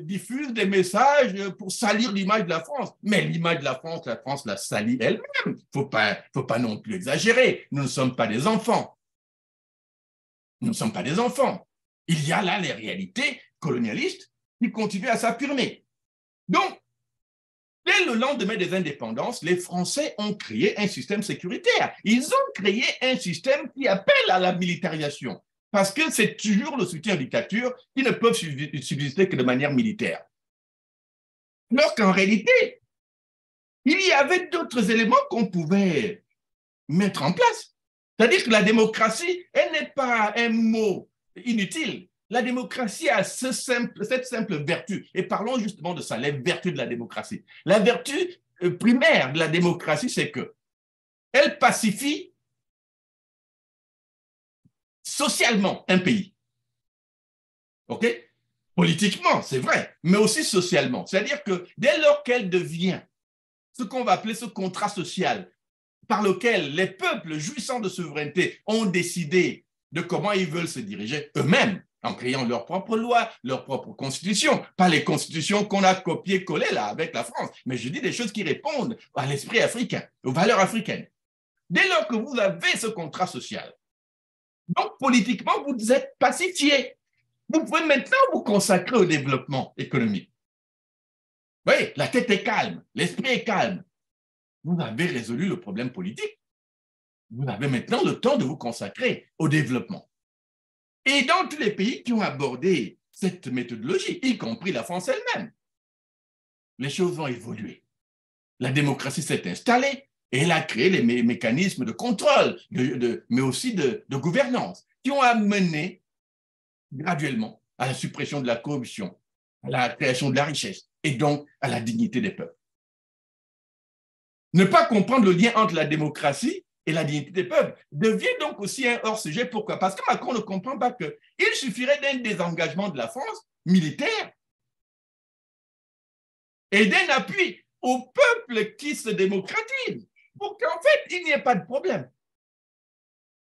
Speaker 1: diffusent des messages pour salir l'image de la France. Mais l'image de la France la salit elle-même. Faut pas non plus exagérer. Nous ne sommes pas des enfants. Nous ne sommes pas des enfants. Il y a là les réalités colonialistes qui continuent à s'affirmer. Donc, dès le lendemain des indépendances, les Français ont créé un système sécuritaire. Ils ont créé un système qui appelle à la militarisation, parce que c'est toujours le soutien aux dictatures qui ne peuvent subsister que de manière militaire. Alors qu'en réalité, il y avait d'autres éléments qu'on pouvait mettre en place. C'est-à-dire que la démocratie, elle n'est pas un mot inutile. La démocratie a cette simple vertu. Et parlons justement de ça, les vertus de la démocratie. La vertu primaire de la démocratie, c'est qu'elle pacifie socialement un pays. OK? Politiquement, c'est vrai, mais aussi socialement. C'est-à-dire que dès lors qu'elle devient ce qu'on va appeler ce contrat social par lequel les peuples jouissant de souveraineté ont décidé de comment ils veulent se diriger eux-mêmes, en créant leurs propres lois, leur propre constitution, pas les constitutions qu'on a copiées-collées là avec la France, mais je dis des choses qui répondent à l'esprit africain, aux valeurs africaines. Dès lors que vous avez ce contrat social, donc politiquement, vous êtes pacifié. Vous pouvez maintenant vous consacrer au développement économique. Vous voyez, la tête est calme, l'esprit est calme. Vous avez résolu le problème politique. Vous avez maintenant le temps de vous consacrer au développement. Et dans tous les pays qui ont abordé cette méthodologie, y compris la France elle-même, les choses ont évolué. La démocratie s'est installée et elle a créé les mécanismes de contrôle, mais aussi de gouvernance, qui ont amené graduellement à la suppression de la corruption, à la création de la richesse et donc à la dignité des peuples. Ne pas comprendre le lien entre la démocratie et la dignité des peuples devient donc aussi un hors-sujet. Pourquoi? Parce que Macron ne comprend pas qu'il suffirait d'un désengagement de la France militaire et d'un appui au peuple qui se démocratise pour qu'en fait, il n'y ait pas de problème.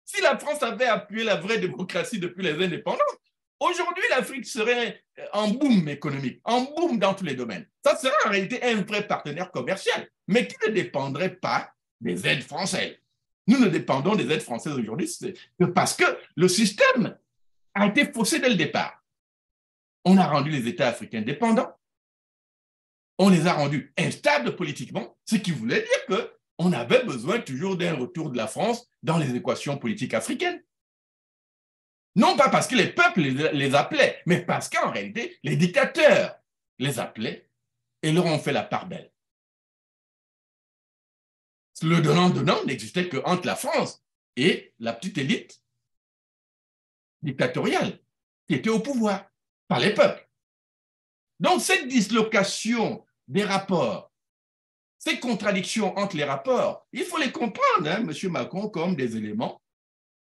Speaker 1: Si la France avait appuyé la vraie démocratie depuis les indépendances, aujourd'hui, l'Afrique serait en boom économique, en boom dans tous les domaines. Ça serait en réalité un vrai partenaire commercial, mais qui ne dépendrait pas des aides françaises. Nous ne dépendons des aides françaises aujourd'hui parce que le système a été faussé dès le départ. On a rendu les États africains dépendants, on les a rendus instables politiquement, ce qui voulait dire qu'on avait besoin toujours d'un retour de la France dans les équations politiques africaines. Non pas parce que les peuples les appelaient, mais parce qu'en réalité, les dictateurs les appelaient et leur ont fait la part belle. Le donnant-donnant n'existait qu'entre la France et la petite élite dictatoriale qui était au pouvoir par les peuples. Donc cette dislocation des rapports, ces contradictions entre les rapports, il faut les comprendre, hein, M. Macron, comme des éléments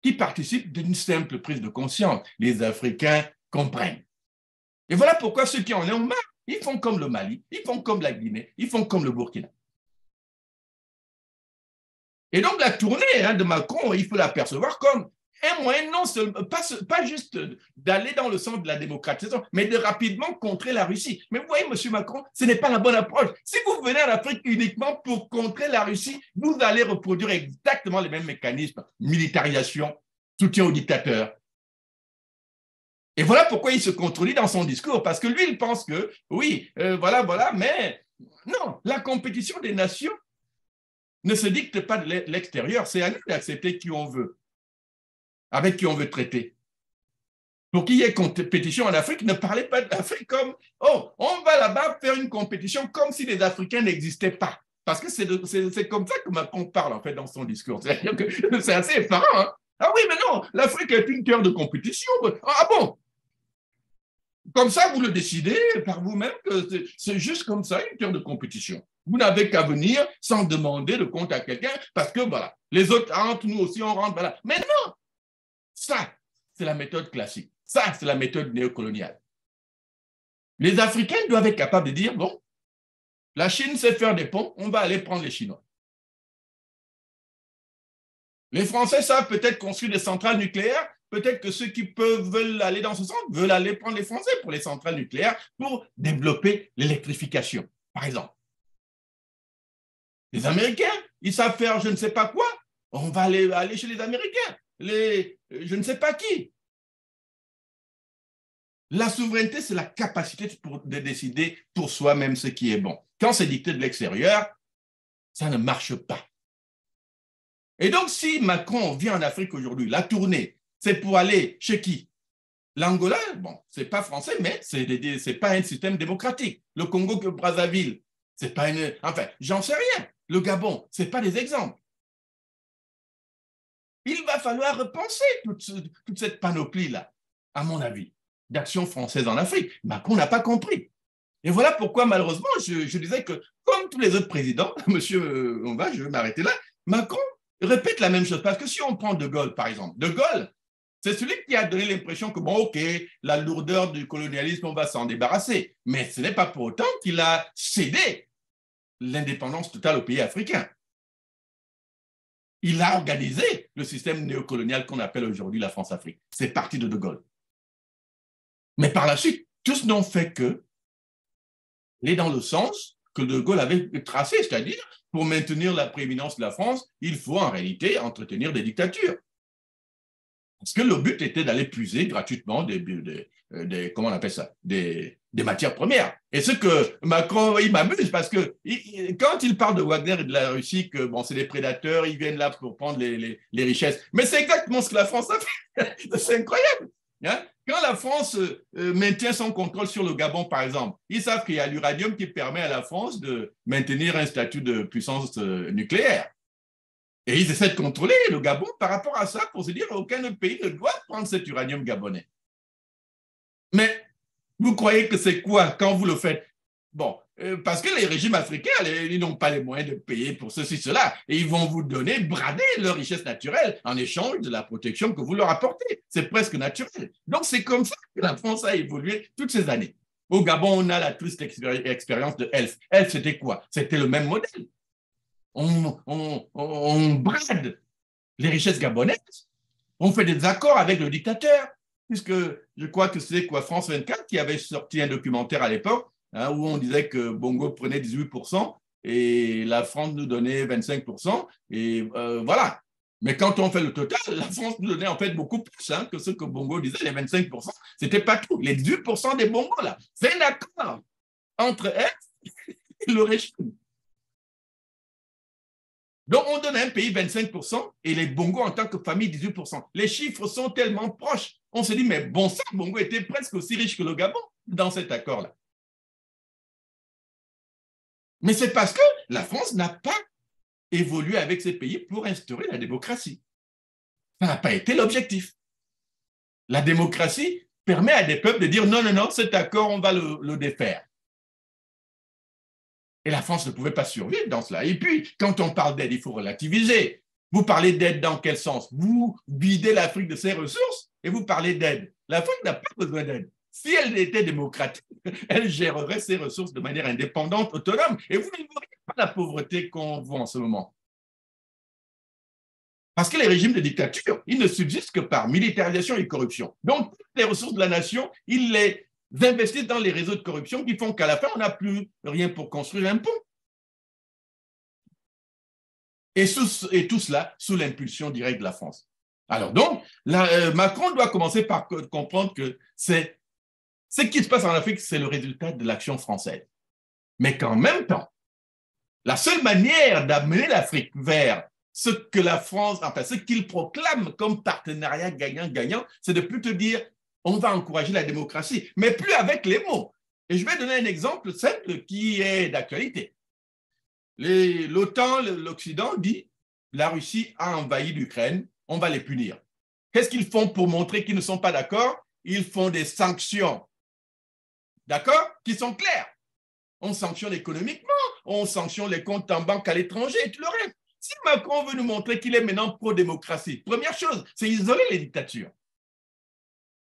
Speaker 1: qui participent d'une simple prise de conscience. Les Africains comprennent. Et voilà pourquoi ceux qui en ont marre, ils font comme le Mali, ils font comme la Guinée, ils font comme le Burkina. Et donc la tournée de Macron, il faut l'apercevoir comme un moyen, non seulement, pas juste d'aller dans le sens de la démocratisation, mais de rapidement contrer la Russie. Mais vous voyez, M. Macron, ce n'est pas la bonne approche. Si vous venez en Afrique uniquement pour contrer la Russie, vous allez reproduire exactement les mêmes mécanismes, militarisation, soutien aux dictateurs. Et voilà pourquoi il se contredit dans son discours, parce que lui, il pense que, oui, voilà, mais non, la compétition des nations ne se dicte pas de l'extérieur, c'est à nous d'accepter qui on veut, avec qui on veut traiter. Pour qu'il y ait compétition en Afrique, ne parlez pas de l'Afrique comme « Oh, on va là-bas faire une compétition comme si les Africains n'existaient pas ». Parce que c'est comme ça que Macron parle, en fait, dans son discours. C'est-à-dire que c'est assez effarant. Hein? Ah oui, mais non, l'Afrique est une terre de compétition. Ah bon? Comme ça, vous le décidez par vous-même que c'est juste comme ça, une terre de compétition. Vous n'avez qu'à venir sans demander de compte à quelqu'un parce que, voilà, les autres rentrent, nous aussi, on rentre, voilà. Mais non! Ça, c'est la méthode classique. Ça, c'est la méthode néocoloniale. Les Africains doivent être capables de dire, bon, la Chine sait faire des ponts, on va aller prendre les Chinois. Les Français savent peut-être construire des centrales nucléaires, peut-être que ceux qui veulent aller dans ce sens veulent aller prendre les Français pour les centrales nucléaires pour développer l'électrification, par exemple. Les Américains, ils savent faire je ne sais pas quoi, on va aller chez les Américains, je ne sais pas qui. La souveraineté, c'est la capacité de décider pour soi-même ce qui est bon. Quand c'est dicté de l'extérieur, ça ne marche pas. Et donc, si Macron vient en Afrique aujourd'hui, la tournée, c'est pour aller chez qui? L'Angola, bon, c'est pas français, mais c'est pas un système démocratique. Le Congo-Brazzaville, c'est pas une... Enfin, j'en sais rien. Le Gabon, c'est pas des exemples. Il va falloir repenser toute cette panoplie-là, à mon avis, d'action française en Afrique. Macron n'a pas compris. Et voilà pourquoi, malheureusement, je disais que, comme tous les autres présidents, monsieur, je vais m'arrêter là, Macron répète la même chose. Parce que si on prend De Gaulle, par exemple, De Gaulle, c'est celui qui a donné l'impression que, bon, OK, la lourdeur du colonialisme, on va s'en débarrasser. Mais ce n'est pas pour autant qu'il a cédé l'indépendance totale aux pays africains. Il a organisé le système néocolonial qu'on appelle aujourd'hui la France-Afrique. C'est parti de Gaulle. Mais par la suite, tous n'ont fait que aller dans le sens que De Gaulle avait tracé, c'est-à-dire, pour maintenir la prééminence de la France, il faut en réalité entretenir des dictatures. Parce que le but était d'aller puiser gratuitement comment on appelle ça, des matières premières. Et ce que Macron, il m'amuse parce que quand il parle de Wagner et de la Russie, que bon, c'est des prédateurs, ils viennent là pour prendre les richesses. Mais c'est exactement ce que la France a fait. C'est incroyable. Hein? Quand la France maintient son contrôle sur le Gabon, par exemple, ils savent qu'il y a l'uranium qui permet à la France de maintenir un statut de puissance nucléaire. Et ils essaient de contrôler le Gabon par rapport à ça pour se dire qu'aucun pays ne doit prendre cet uranium gabonais. Mais vous croyez que c'est quoi quand vous le faites? Bon, parce que les régimes africains, ils n'ont pas les moyens de payer pour ceci, cela. Et ils vont vous donner, brader leur richesse naturelle en échange de la protection que vous leur apportez. C'est presque naturel. Donc, c'est comme ça que la France a évolué toutes ces années. Au Gabon, on a la triste expérience de Elf. Elf, c'était quoi? C'était le même modèle. On brade les richesses gabonaises, on fait des accords avec le dictateur, puisque je crois que c'est France 24 qui avait sorti un documentaire à l'époque, hein, où on disait que Bongo prenait 18% et la France nous donnait 25%, et voilà. Mais quand on fait le total, la France nous donnait en fait beaucoup plus hein, que ce que Bongo disait, les 25%, c'était pas tout. Les 18% des Bongos, là, c'est un accord entre elles et le régime. Donc, on donne à un pays 25% et les Bongos en tant que famille 18%. Les chiffres sont tellement proches. On se dit, mais bon sang, Bongo était presque aussi riche que le Gabon dans cet accord-là. Mais c'est parce que la France n'a pas évolué avec ces pays pour instaurer la démocratie. Ça n'a pas été l'objectif. La démocratie permet à des peuples de dire, non, non, non, cet accord, on va le défaire. Et la France ne pouvait pas survivre dans cela. Et puis, quand on parle d'aide, il faut relativiser. Vous parlez d'aide dans quel sens? Vous videz l'Afrique de ses ressources et vous parlez d'aide. L'Afrique n'a pas besoin d'aide. Si elle était démocratique, elle gérerait ses ressources de manière indépendante, autonome. Et vous ne verrez pas la pauvreté qu'on voit en ce moment. Parce que les régimes de dictature, ils ne subsistent que par militarisation et corruption. Donc, toutes les ressources de la nation, ils les investissent dans les réseaux de corruption qui font qu'à la fin, on n'a plus rien pour construire un pont. Et tout cela sous l'impulsion directe de la France. Alors donc, Macron doit commencer par comprendre que ce qui se passe en Afrique, c'est le résultat de l'action française. Mais qu'en même temps, la seule manière d'amener l'Afrique vers ce que la France, enfin ce qu'il proclame comme partenariat gagnant-gagnant, c'est de plutôt dire on va encourager la démocratie, mais plus avec les mots. Et je vais donner un exemple simple qui est d'actualité. L'OTAN, l'Occident dit la Russie a envahi l'Ukraine, on va les punir. Qu'est-ce qu'ils font pour montrer qu'ils ne sont pas d'accord? Ils font des sanctions, d'accord, qui sont claires. On sanctionne économiquement, on sanctionne les comptes en banque à l'étranger et tout le reste. Si Macron veut nous montrer qu'il est maintenant pro-démocratie, première chose, c'est isoler les dictatures.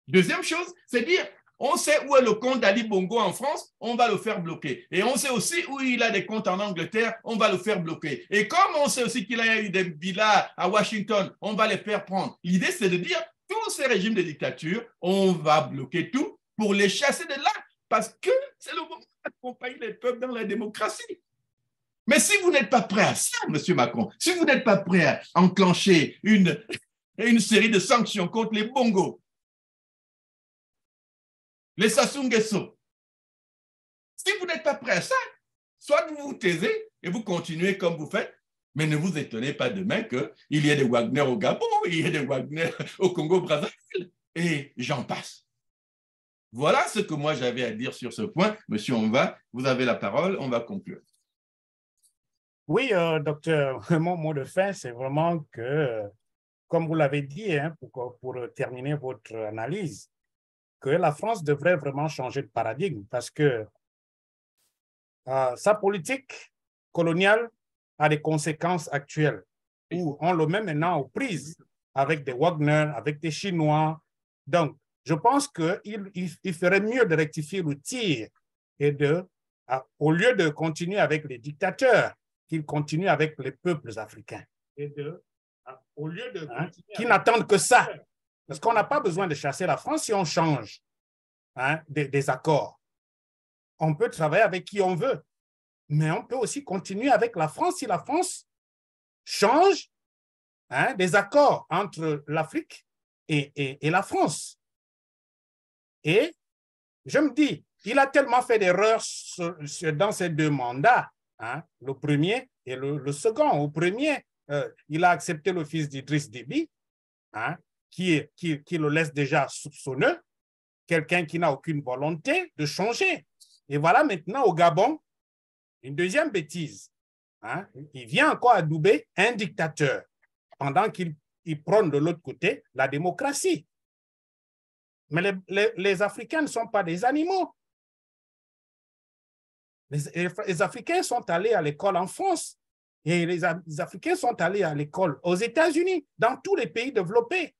Speaker 1: Deuxième chose, c'est dire On sait où est le compte d'Ali Bongo en France, on va le faire bloquer. Et on sait aussi où il a des comptes en Angleterre, on va le faire bloquer. Et comme on sait aussi qu'il a eu des villas à Washington, on va les faire prendre. L'idée, c'est de dire, tous ces régimes de dictature, on va bloquer tout pour les chasser de là, parce que c'est le moment d'accompagner les peuples dans la démocratie. Mais si vous n'êtes pas prêt à ça, M. Macron, si vous n'êtes pas prêt à enclencher une série de sanctions contre les Bongos, les Sassou Nguesso, si vous n'êtes pas prêt à ça, soit vous vous taisez et vous continuez comme vous faites, mais ne vous étonnez pas demain qu'il y ait des Wagner au Gabon, il y ait des Wagner au Congo-Brazzaville, et j'en passe. Voilà ce que moi j'avais à dire sur ce point. Monsieur Onva, vous avez la parole, on va conclure.
Speaker 2: Oui, docteur, mon mot de fin, c'est vraiment que, comme vous l'avez dit, hein, pour terminer votre analyse, que la France devrait vraiment changer de paradigme parce que sa politique coloniale a des conséquences actuelles où on le met maintenant aux prises avec des Wagner, avec des Chinois. Donc, je pense qu'il ferait mieux de rectifier le tir et au lieu de continuer avec les dictateurs, qu'il continue avec les peuples africains. Au lieu de qui n'attendent que ça. Parce qu'on n'a pas besoin de chasser la France si on change des accords. On peut travailler avec qui on veut, mais on peut aussi continuer avec la France si la France change des accords entre l'Afrique et la France. Et je me dis, il a tellement fait d'erreurs dans ces deux mandats, le premier et le second. Au premier, il a accepté le fils d'Idriss Déby, qui le laisse déjà soupçonneux, quelqu'un qui n'a aucune volonté de changer. Et voilà maintenant au Gabon, une deuxième bêtise. Il vient encore adouber un dictateur pendant qu'il prône de l'autre côté la démocratie. Mais les Africains ne sont pas des animaux. Les Africains sont allés à l'école en France et les Africains sont allés à l'école aux États-Unis, dans tous les pays développés.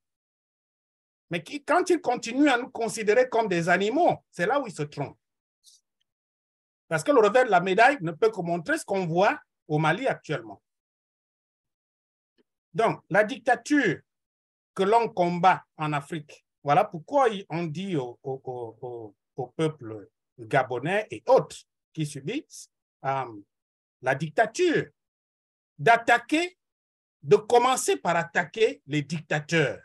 Speaker 2: Mais quand ils continuent à nous considérer comme des animaux, c'est là où ils se trompent. Parce que le revers de la médaille ne peut que montrer ce qu'on voit au Mali actuellement. Donc, la dictature que l'on combat en Afrique, voilà pourquoi on dit au peuple gabonais et autres qui subissent la dictature de commencer par attaquer les dictateurs.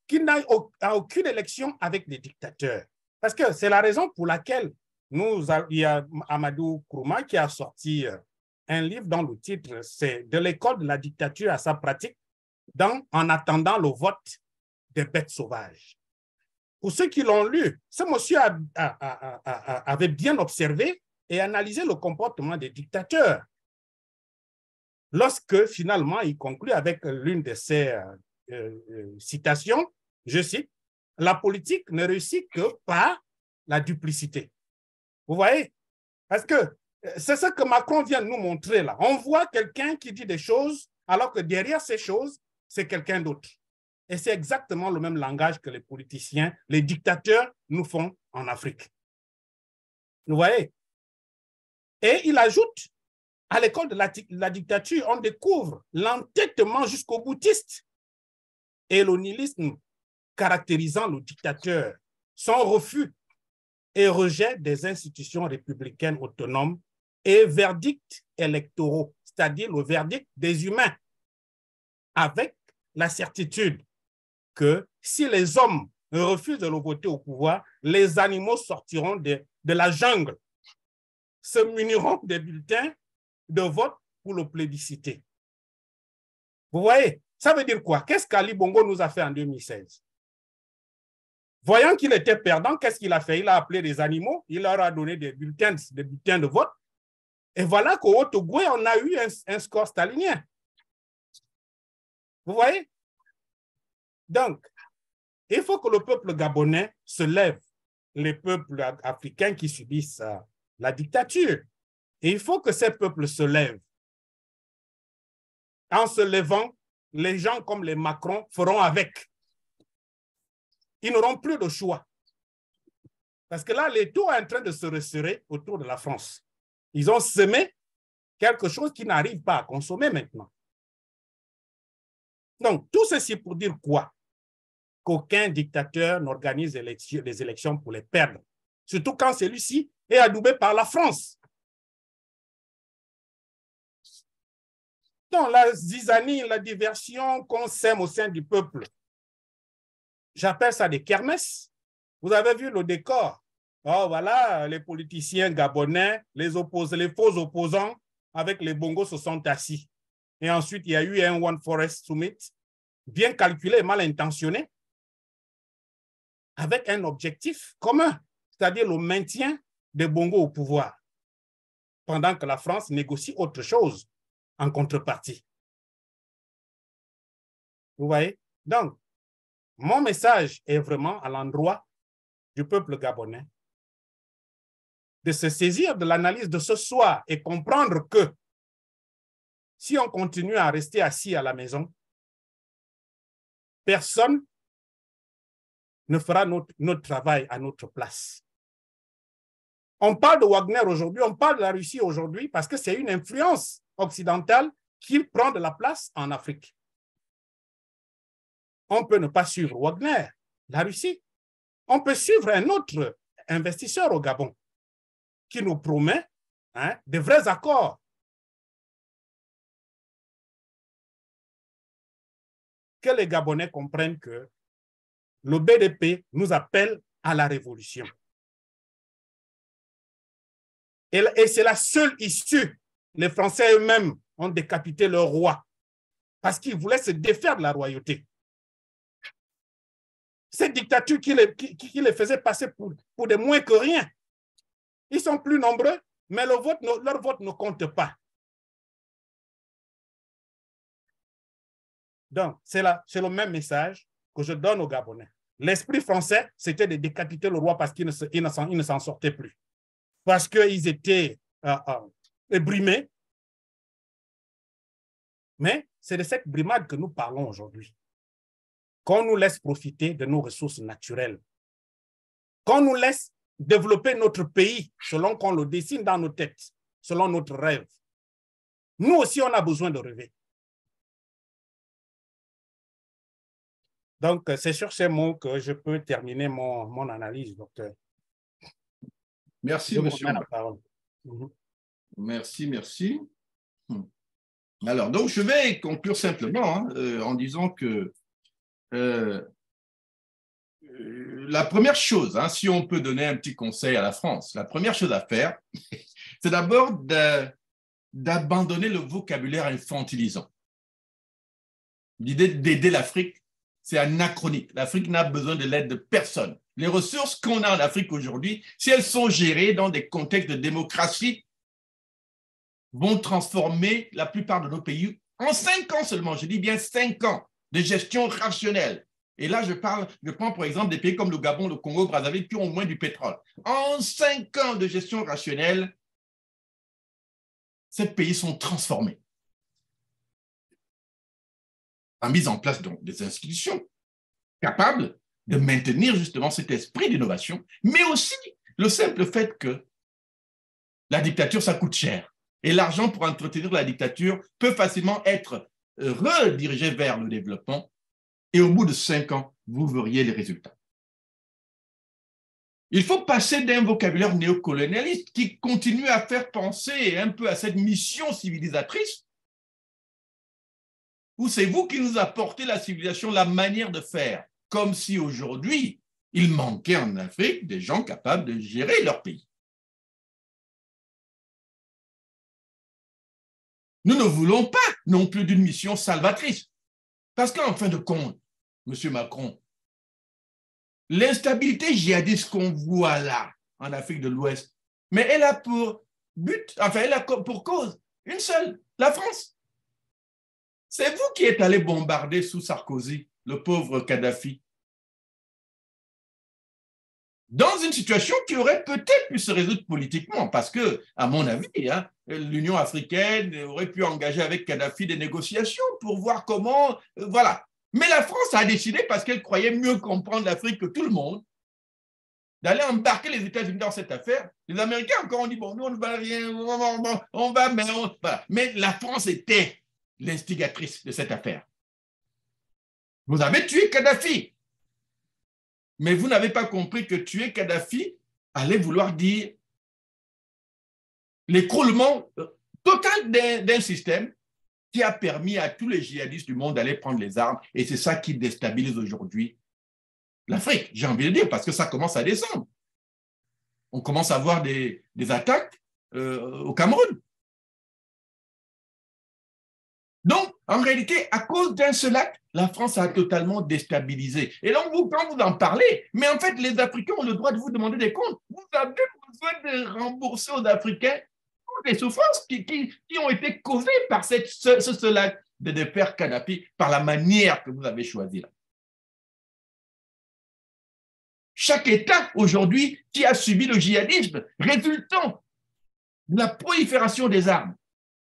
Speaker 2: Qu'il n'aille à aucune élection avec les dictateurs. Parce que c'est la raison pour laquelle il y a Amadou Kourouma qui a sorti un livre dont le titre, c'est « De l'école de la dictature à sa pratique en attendant le vote des bêtes sauvages ». Pour ceux qui l'ont lu, ce monsieur avait bien observé et analysé le comportement des dictateurs. Lorsque finalement il conclut avec l'une de ses citations, je cite, « La politique ne réussit que par la duplicité ». Vous voyez? Parce que c'est ce que Macron vient de nous montrer là. On voit quelqu'un qui dit des choses alors que derrière ces choses, c'est quelqu'un d'autre. Et c'est exactement le même langage que les politiciens, les dictateurs nous font en Afrique. Vous voyez? Et il ajoute, à l'école de la dictature, on découvre l'entêtement jusqu'au boutiste et le nihilisme caractérisant le dictateur, son refus et rejet des institutions républicaines autonomes et verdicts électoraux, c'est-à-dire le verdict des humains, avec la certitude que si les hommes refusent de le voter au pouvoir, les animaux sortiront de la jungle, se muniront des bulletins de vote pour le plébisciter. Vous voyez, ça veut dire quoi? Qu'est-ce qu'Ali Bongo nous a fait en 2016? Voyant qu'il était perdant, qu'est-ce qu'il a fait? Il a appelé les animaux, il leur a donné des bulletins de vote. Et voilà qu'au Haut-Ogooué, on a eu un score stalinien. Vous voyez? Donc, il faut que le peuple gabonais se lève, les peuples africains qui subissent la dictature. Et il faut que ces peuples se lèvent. En se levant, les gens comme les Macron feront avec. ils n'auront plus de choix. Parce que là, les taux sont en train de se resserrer autour de la France. Ils ont semé quelque chose qu'ils n'arrivent pas à consommer maintenant. Donc, tout ceci pour dire quoi? Qu'aucun dictateur n'organise les élections pour les perdre. Surtout quand celui-ci est adoubé par la France. Donc, la zizanie, la diversion qu'on sème au sein du peuple, j'appelle ça des kermesses. Vous avez vu le décor. Oh, voilà, les politiciens gabonais, les faux opposants avec les bongos se sont assis. Et ensuite, il y a eu un One Forest Summit, bien calculé, mal intentionné, avec un objectif commun, c'est-à-dire le maintien des bongos au pouvoir, pendant que la France négocie autre chose en contrepartie. Vous voyez? Donc, mon message est vraiment à l'endroit du peuple gabonais de se saisir de l'analyse de ce soir et comprendre que si on continue à rester assis à la maison, personne ne fera notre travail à notre place. On parle de Wagner aujourd'hui, on parle de la Russie aujourd'hui parce que c'est une influence occidentale qui prend de la place en Afrique. On peut ne pas suivre Wagner, la Russie. On peut suivre un autre investisseur au Gabon qui nous promet de vrais accords. Que les Gabonais comprennent que le BDP nous appelle à la révolution. Et c'est la seule issue. Les Français eux-mêmes ont décapité leur roi parce qu'ils voulaient se défaire de la royauté. Cette dictature qui les faisait passer pour des moins que rien. Ils sont plus nombreux, mais leur vote ne compte pas. Donc, c'est le même message que je donne aux Gabonais. L'esprit français, c'était de décapiter le roi parce qu'il ne s'en sortait plus. Parce qu'ils étaient brimés. Mais c'est de cette brimade que nous parlons aujourd'hui. Qu'on nous laisse profiter de nos ressources naturelles. Qu'on nous laisse développer notre pays selon qu'on le dessine dans nos têtes, selon notre rêve. Nous aussi, on a besoin de rêver. Donc, c'est sur ces mots que je peux terminer mon analyse, docteur.
Speaker 1: Merci, monsieur. Merci. Alors, donc, je vais conclure simplement en disant que la première chose, si on peut donner un petit conseil à la France, la première chose à faire, c'est d'abord d'abandonner le vocabulaire infantilisant. L'idée d'aider l'Afrique, c'est anachronique. L'Afrique n'a besoin de l'aide de personne. Les ressources qu'on a en Afrique aujourd'hui, si elles sont gérées dans des contextes de démocratie, vont transformer la plupart de nos pays en 5 ans seulement, je dis bien 5 ans de gestion rationnelle. Et là, je prends par exemple des pays comme le Gabon, le Congo, le Brazzaville, qui ont au moins du pétrole. En 5 ans de gestion rationnelle, ces pays sont transformés. A mis en place donc des institutions capables de maintenir justement cet esprit d'innovation, mais aussi le simple fait que la dictature, ça coûte cher. Et l'argent pour entretenir la dictature peut facilement être redirigé vers le développement. Et au bout de 5 ans, vous verriez les résultats. Il faut passer d'un vocabulaire néocolonialiste qui continue à faire penser un peu à cette mission civilisatrice, où c'est vous qui nous apportez la civilisation, la manière de faire, comme si aujourd'hui, il manquait en Afrique des gens capables de gérer leur pays. Nous ne voulons pas non plus d'une mission salvatrice. Parce qu'en fin de compte, M. Macron, l'instabilité djihadiste qu'on voit là, en Afrique de l'Ouest, mais elle a pour but, enfin, elle a pour cause une seule, la France. C'est vous qui êtes allé bombarder sous Sarkozy, le pauvre Kadhafi, dans une situation qui aurait peut-être pu se résoudre politiquement, parce que, à mon avis, l'Union africaine aurait pu engager avec Kadhafi des négociations pour voir comment, voilà. Mais la France a décidé, parce qu'elle croyait mieux comprendre l'Afrique que tout le monde, d'aller embarquer les États-Unis dans cette affaire. Les Américains encore ont dit, bon, nous, on ne va rien, on va, mais voilà. Mais la France était l'instigatrice de cette affaire. Vous avez tué Kadhafi. Mais vous n'avez pas compris que tuer Kadhafi allait vouloir dire l'écroulement total d'un système qui a permis à tous les djihadistes du monde d'aller prendre les armes. Et c'est ça qui déstabilise aujourd'hui l'Afrique, j'ai envie de dire, parce que ça commence à descendre. On commence à voir des attaques au Cameroun. Donc, en réalité, à cause d'un seul acte, la France a totalement déstabilisé. Et donc, quand vous en parlez, mais en fait, les Africains ont le droit de vous demander des comptes. Vous avez besoin de rembourser aux Africains toutes les souffrances qui ont été causées par ce seul acte de faire Kadhafi, par la manière que vous avez choisie là. Chaque État aujourd'hui qui a subi le djihadisme résultant de la prolifération des armes.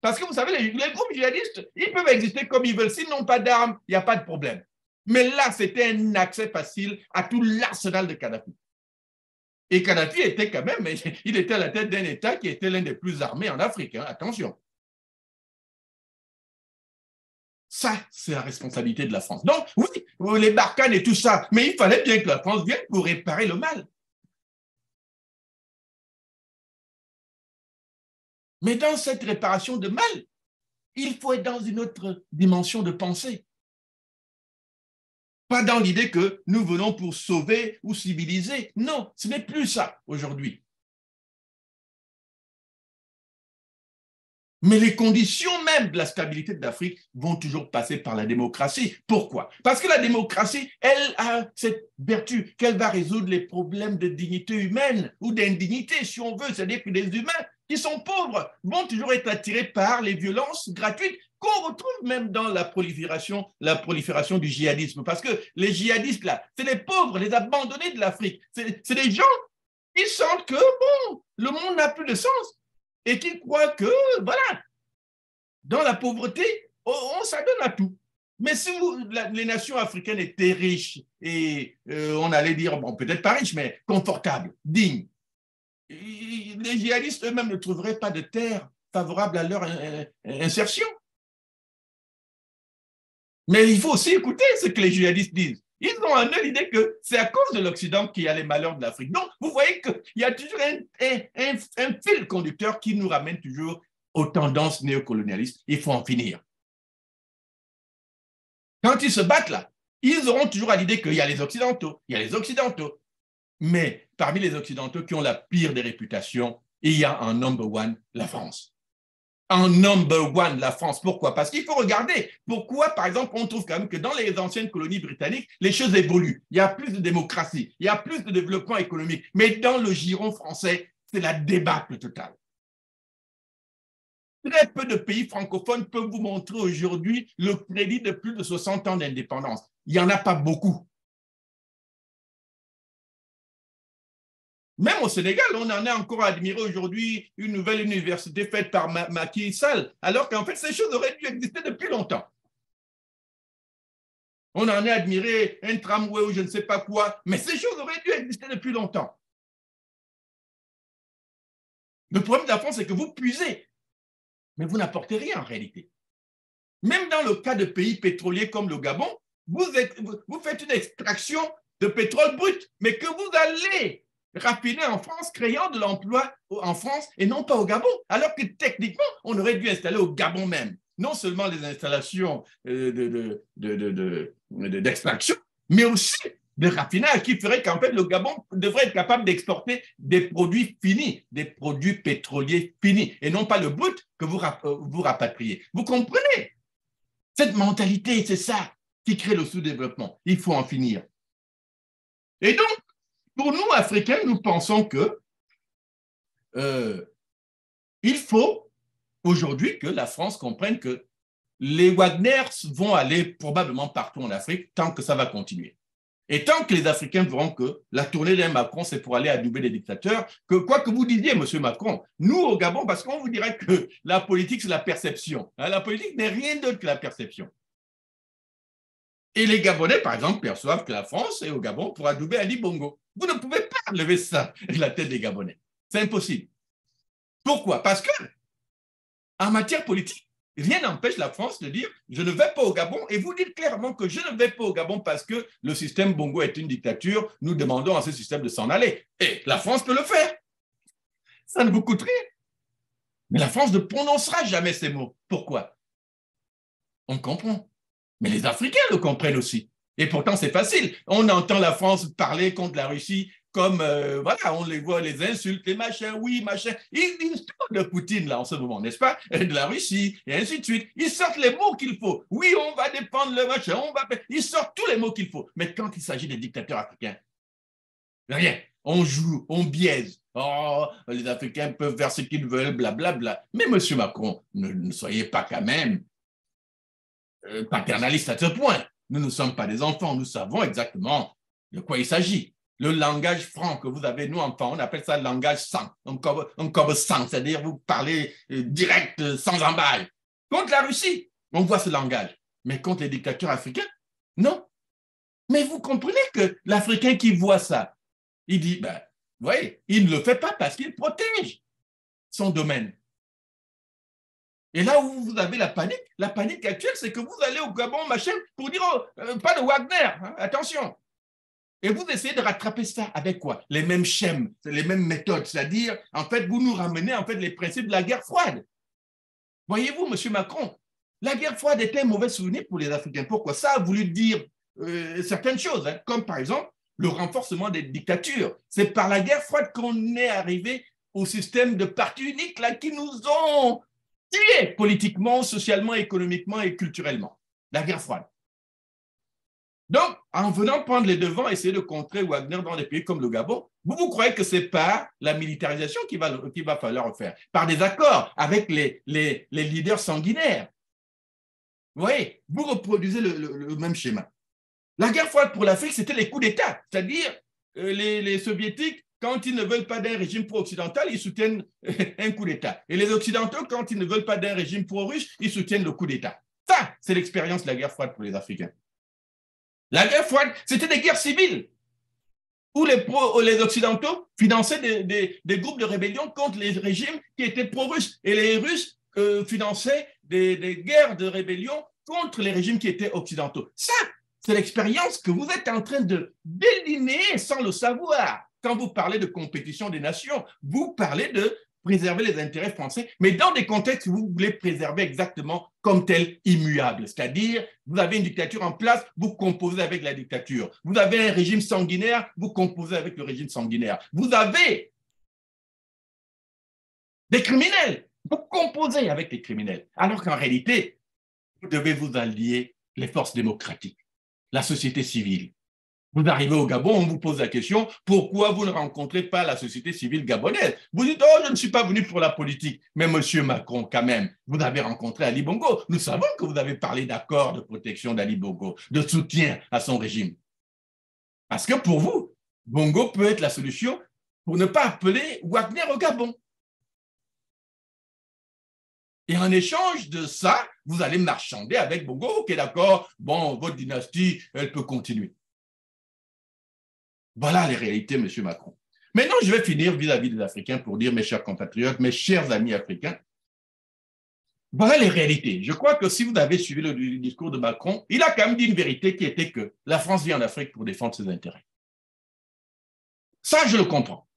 Speaker 1: Parce que vous savez, les groupes djihadistes, ils peuvent exister comme ils veulent. S'ils n'ont pas d'armes, il n'y a pas de problème. Mais là, c'était un accès facile à tout l'arsenal de Kadhafi. Et Kadhafi était quand même, il était à la tête d'un État qui était l'un des plus armés en Afrique. Hein, attention. Ça, c'est la responsabilité de la France. Donc, oui, les Barkhane et tout ça, mais il fallait bien que la France vienne pour réparer le mal. Mais dans cette réparation de mal, il faut être dans une autre dimension de pensée. Pas dans l'idée que nous venons pour sauver ou civiliser. Non, ce n'est plus ça aujourd'hui. Mais les conditions même de la stabilité de l'Afrique vont toujours passer par la démocratie. Pourquoi? Parce que la démocratie, elle a cette vertu qu'elle va résoudre les problèmes de dignité humaine ou d'indignité, si on veut. C'est-à-dire que les humains qui sont pauvres vont toujours être attirés par les violences gratuites qu'on retrouve même dans la prolifération du djihadisme. Parce que les djihadistes, là, c'est les pauvres, les abandonnés de l'Afrique. C'est des gens qui sentent que, bon, le monde n'a plus de sens. Et qui croient que, voilà, dans la pauvreté, on s'adonne à tout. Mais si les nations africaines étaient riches et on allait dire, bon, peut-être pas riches, mais confortables, dignes, les djihadistes eux-mêmes ne trouveraient pas de terre favorable à leur insertion. Mais il faut aussi écouter ce que les djihadistes disent. Ils ont en eux l'idée que c'est à cause de l'Occident qu'il y a les malheurs de l'Afrique. Donc, vous voyez qu'il y a toujours un fil conducteur qui nous ramène toujours aux tendances néocolonialistes. Il faut en finir. Quand ils se battent là, ils auront toujours à l'idée qu'il y a les Occidentaux, il y a les Occidentaux. Mais parmi les Occidentaux qui ont la pire des réputations, il y a en number one la France. En number one, la France. Pourquoi? Parce qu'il faut regarder pourquoi, par exemple, on trouve quand même que dans les anciennes colonies britanniques, les choses évoluent. Il y a plus de démocratie, il y a plus de développement économique. Mais dans le giron français, c'est la débâcle totale. Très peu de pays francophones peuvent vous montrer aujourd'hui le crédit de plus de 60 ans d'indépendance. Il n'y en a pas beaucoup. Même au Sénégal, on en est encore à admirer aujourd'hui une nouvelle université faite par Macky Sall, alors qu'en fait, ces choses auraient dû exister depuis longtemps. On en est admiré un tramway ou je ne sais pas quoi, mais ces choses auraient dû exister depuis longtemps. Le problème de la France, c'est que vous puisez, mais vous n'apportez rien en réalité. Même dans le cas de pays pétroliers comme le Gabon, vous faites une extraction de pétrole brut, mais que vous allez raffiner en France, créant de l'emploi en France et non pas au Gabon, alors que techniquement, on aurait dû installer au Gabon même. Non seulement les installations d'extraction, mais aussi de raffinage qui ferait qu'en fait, le Gabon devrait être capable d'exporter des produits finis, des produits pétroliers finis, et non pas le brut que vous rapatriez. Vous comprenez? Cette mentalité, c'est ça qui crée le sous-développement. Il faut en finir. Et donc, pour nous, Africains, nous pensons que il faut aujourd'hui que la France comprenne que les Wagner vont aller probablement partout en Afrique tant que ça va continuer. Et tant que les Africains verront que la tournée d'un Macron, c'est pour aller adouber des dictateurs, que quoi que vous disiez, M. Macron, nous au Gabon, parce qu'on vous dirait que la politique, c'est la perception. La politique n'est rien d'autre que la perception. Et les Gabonais, par exemple, perçoivent que la France est au Gabon pour adouber Ali Bongo. Vous ne pouvez pas lever ça de la tête des Gabonais. C'est impossible. Pourquoi? Parce que, en matière politique, rien n'empêche la France de dire « je ne vais pas au Gabon » et vous dites clairement que « je ne vais pas au Gabon parce que le système Bongo est une dictature, nous demandons à ce système de s'en aller ». Et la France peut le faire. Ça ne vous coûte rien. Mais la France ne prononcera jamais ces mots. Pourquoi? On comprend. Mais les Africains le comprennent aussi. Et pourtant, c'est facile. On entend la France parler contre la Russie comme, voilà, on les voit, les insultes, les machins, oui, machin. Ils disent tout de Poutine, là, en ce moment, n'est-ce pas? De la Russie, et ainsi de suite. Ils sortent les mots qu'il faut. Oui, on va dépendre le machin, on va... Ils sortent tous les mots qu'il faut. Mais quand il s'agit des dictateurs africains, rien. On joue, on biaise. Oh, les Africains peuvent faire ce qu'ils veulent, blablabla. Mais M. Macron, ne soyez pas quand même paternaliste à ce point. Nous ne sommes pas des enfants, nous savons exactement de quoi il s'agit. Le langage franc que vous avez, nous enfants, on appelle ça le langage sang, un cob sang, c'est-à-dire vous parlez direct, sans embâche. Contre la Russie, on voit ce langage. Mais contre les dictateurs africains, non. Mais vous comprenez que l'Africain qui voit ça, il dit, ben, vous voyez, il ne le fait pas parce qu'il protège son domaine. Et là où vous avez la panique actuelle, c'est que vous allez au Gabon, machin, pour dire, oh, pas de Wagner, hein, attention. Et vous essayez de rattraper ça avec quoi? Les mêmes schèmes, les mêmes méthodes, c'est-à-dire, en fait, vous nous ramenez en fait les principes de la guerre froide. Voyez-vous, M. Macron, la guerre froide était un mauvais souvenir pour les Africains. Pourquoi? Ça a voulu dire certaines choses, hein, comme par exemple le renforcement des dictatures. C'est par la guerre froide qu'on est arrivé au système de parti unique là, qui nous ont tués politiquement, socialement, économiquement et culturellement. La guerre froide. Donc, en venant prendre les devants, essayer de contrer Wagner dans des pays comme le Gabon, vous croyez que c'est par la militarisation qu'il va falloir faire, par des accords avec les leaders sanguinaires. Vous voyez, vous reproduisez le même schéma. La guerre froide pour l'Afrique, c'était les coups d'État, c'est-à-dire les Soviétiques, quand ils ne veulent pas d'un régime pro-occidental, ils soutiennent un coup d'État. Et les Occidentaux, quand ils ne veulent pas d'un régime pro-russe, ils soutiennent le coup d'État. Ça, c'est l'expérience de la guerre froide pour les Africains. La guerre froide, c'était des guerres civiles où les Occidentaux finançaient des groupes de rébellion contre les régimes qui étaient pro-russes. Et les Russes finançaient des guerres de rébellion contre les régimes qui étaient occidentaux. Ça, c'est l'expérience que vous êtes en train de déliner sans le savoir. Quand vous parlez de compétition des nations, vous parlez de préserver les intérêts français, mais dans des contextes où vous voulez préserver exactement comme tel immuable. C'est-à-dire, vous avez une dictature en place, vous composez avec la dictature. Vous avez un régime sanguinaire, vous composez avec le régime sanguinaire. Vous avez des criminels, vous composez avec les criminels. Alors qu'en réalité, vous devez vous allier les forces démocratiques, la société civile. Vous arrivez au Gabon, on vous pose la question, pourquoi vous ne rencontrez pas la société civile gabonaise? Vous dites, oh, je ne suis pas venu pour la politique. Mais monsieur Macron, quand même, vous avez rencontré Ali Bongo. Nous savons que vous avez parlé d'accord de protection d'Ali Bongo, de soutien à son régime. Parce que pour vous, Bongo peut être la solution pour ne pas appeler Wagner au Gabon. Et en échange de ça, vous allez marchander avec Bongo. Ok, d'accord, bon, votre dynastie, elle peut continuer. Voilà les réalités, M. Macron. Maintenant, je vais finir vis-à-vis des Africains pour dire, mes chers compatriotes, mes chers amis africains, voilà les réalités. Je crois que si vous avez suivi le discours de Macron, il a quand même dit une vérité qui était que la France vient en Afrique pour défendre ses intérêts. Ça, je le comprends.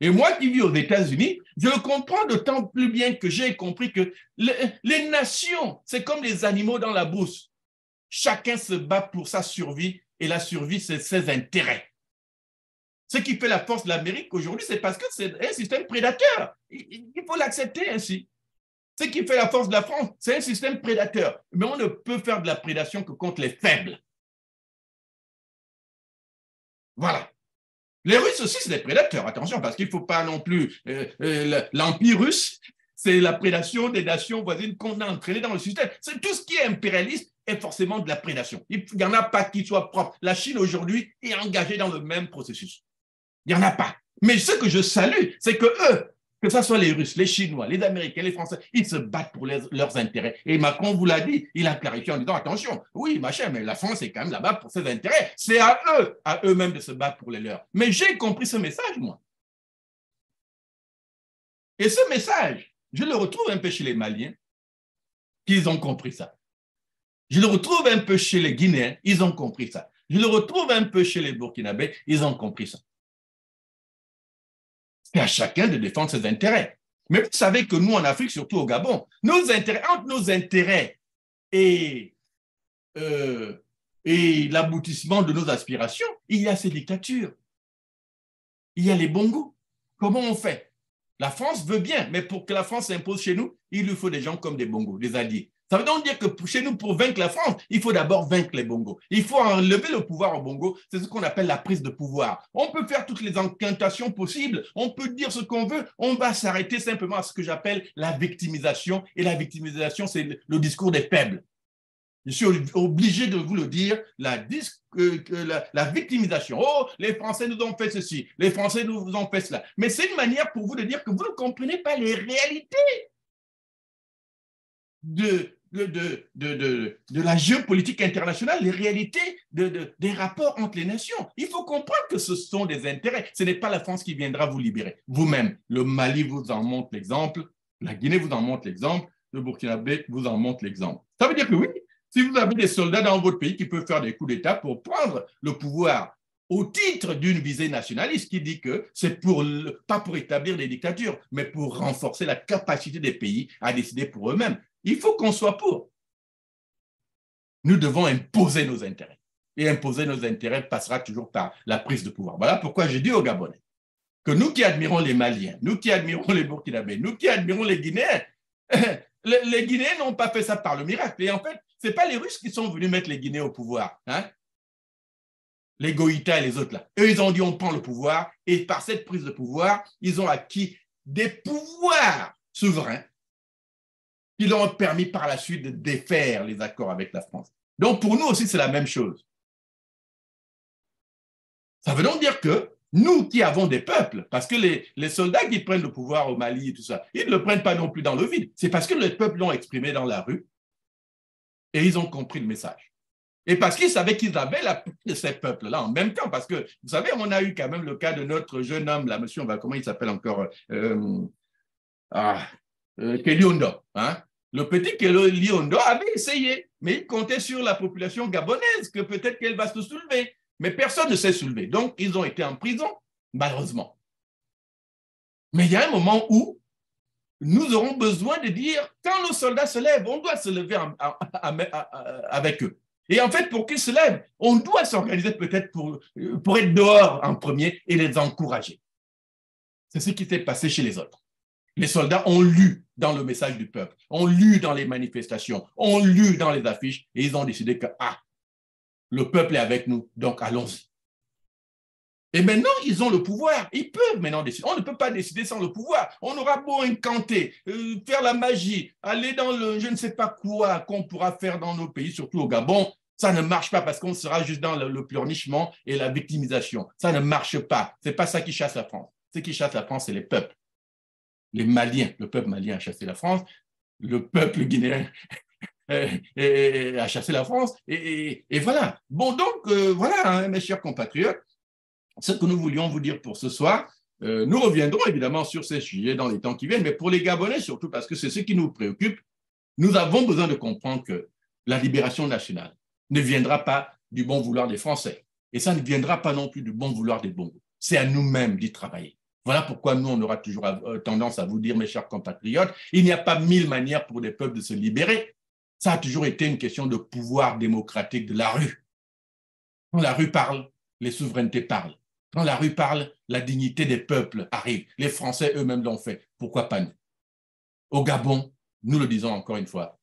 Speaker 1: Et moi qui vis aux États-Unis, je le comprends d'autant plus bien que j'ai compris que les nations, c'est comme les animaux dans la brousse. Chacun se bat pour sa survie et la survie, c'est ses intérêts. Ce qui fait la force de l'Amérique aujourd'hui, c'est parce que c'est un système prédateur. Il faut l'accepter ainsi. Ce qui fait la force de la France, c'est un système prédateur. Mais on ne peut faire de la prédation que contre les faibles. Voilà. Les Russes aussi, c'est des prédateurs, attention, parce qu'il ne faut pas non plus... l'Empire russe, c'est la prédation des nations voisines qu'on a entraînées dans le système. C'est tout ce qui est impérialiste est forcément de la prédation. Il n'y en a pas qui soit propre. La Chine, aujourd'hui, est engagée dans le même processus. Il n'y en a pas. Mais ce que je salue, c'est que eux, Que ce soit les Russes, les Chinois, les Américains, les Français, ils se battent pour leurs intérêts. Et Macron vous l'a dit, il a clarifié en disant, attention, oui, machin, mais la France est quand même là-bas pour ses intérêts. C'est à eux-mêmes de se battre pour les leurs. Mais j'ai compris ce message, moi. Et ce message, je le retrouve un peu chez les Maliens, qu'ils ont compris ça. Je le retrouve un peu chez les Guinéens, ils ont compris ça. Je le retrouve un peu chez les Burkinabés, ils ont compris ça. C'est à chacun de défendre ses intérêts. Mais vous savez que nous, en Afrique, surtout au Gabon, entre nos intérêts et l'aboutissement de nos aspirations, il y a ces dictatures. Il y a les bongos. Comment on fait? La France veut bien, mais pour que la France s'impose chez nous, il lui faut des gens comme des bongos, des alliés. Ça veut donc dire que chez nous, pour vaincre la France, il faut d'abord vaincre les bongos. Il faut enlever le pouvoir aux bongos. C'est ce qu'on appelle la prise de pouvoir. On peut faire toutes les incantations possibles. On peut dire ce qu'on veut. On va s'arrêter simplement à ce que j'appelle la victimisation. Et la victimisation, c'est le discours des faibles. Je suis obligé de vous le dire, la victimisation. Oh, les Français nous ont fait ceci, les Français nous ont fait cela. Mais c'est une manière pour vous de dire que vous ne comprenez pas les réalités de la géopolitique internationale, les réalités des rapports entre les nations. Il faut comprendre que ce sont des intérêts. Ce n'est pas la France qui viendra vous libérer. Vous-même, le Mali vous en montre l'exemple, la Guinée vous en montre l'exemple, le Burkinabé vous en montre l'exemple. Ça veut dire que oui, si vous avez des soldats dans votre pays qui peuvent faire des coups d'État pour prendre le pouvoir au titre d'une visée nationaliste qui dit que c'est pas pour établir des dictatures, mais pour renforcer la capacité des pays à décider pour eux-mêmes. Il faut qu'on soit pour. Nous devons imposer nos intérêts. Et imposer nos intérêts passera toujours par la prise de pouvoir. Voilà pourquoi j'ai dit aux Gabonais que nous qui admirons les Maliens, nous qui admirons les Burkinabés, nous qui admirons les Guinéens, les Guinéens n'ont pas fait ça par le miracle. Et en fait, ce n'est pas les Russes qui sont venus mettre les Guinéens au pouvoir. Hein? Les Goïtas et les autres là. Eux, ils ont dit on prend le pouvoir et par cette prise de pouvoir, ils ont acquis des pouvoirs souverains qui leur ont permis par la suite de défaire les accords avec la France. Donc pour nous aussi, c'est la même chose. Ça veut donc dire que nous qui avons des peuples, parce que les soldats qui prennent le pouvoir au Mali et tout ça, ils ne le prennent pas non plus dans le vide. C'est parce que les peuples l'ont exprimé dans la rue et ils ont compris le message. Et parce qu'ils savaient qu'ils avaient la paix de ces peuples-là en même temps. Parce que, vous savez, on a eu quand même le cas de notre jeune homme, là, monsieur, comment il s'appelle encore Kelly Ondo. Hein? Le petit Kelly Ondo avait essayé, mais il comptait sur la population gabonaise, que peut-être qu'elle va se soulever. Mais personne ne s'est soulevé. Donc, ils ont été en prison, malheureusement. Mais il y a un moment où nous aurons besoin de dire, quand nos soldats se lèvent, on doit se lever avec eux. Et en fait, pour qu'ils se lèvent, on doit s'organiser peut-être pour être dehors en premier et les encourager. C'est ce qui s'est passé chez les autres. Les soldats ont lu dans le message du peuple, ont lu dans les manifestations, ont lu dans les affiches et ils ont décidé que, le peuple est avec nous, donc allons-y. Et maintenant, ils ont le pouvoir. Ils peuvent maintenant décider. On ne peut pas décider sans le pouvoir. On aura beau incanter, faire la magie, aller dans le je ne sais pas quoi qu'on pourra faire dans nos pays, surtout au Gabon. Ça ne marche pas parce qu'on sera juste dans le pleurnichement et la victimisation. Ça ne marche pas. Ce n'est pas ça qui chasse la France. Ce qui chasse la France, c'est les peuples. Les Maliens. Le peuple malien a chassé la France. Le peuple guinéen a chassé la France. Et voilà. Bon, donc, voilà, hein, mes chers compatriotes. Ce que nous voulions vous dire pour ce soir, nous reviendrons évidemment sur ces sujets dans les temps qui viennent, mais pour les Gabonais surtout, parce que c'est ce qui nous préoccupe, nous avons besoin de comprendre que la libération nationale ne viendra pas du bon vouloir des Français, et ça ne viendra pas non plus du bon vouloir des Bongos. C'est à nous-mêmes d'y travailler. Voilà pourquoi nous, on aura toujours tendance à vous dire, mes chers compatriotes, il n'y a pas 1000 manières pour les peuples de se libérer. Ça a toujours été une question de pouvoir démocratique de la rue. Quand la rue parle, les souverainetés parlent. Quand la rue parle, la dignité des peuples arrive. Les Français eux-mêmes l'ont fait. Pourquoi pas nous? Au Gabon, nous le disons encore une fois,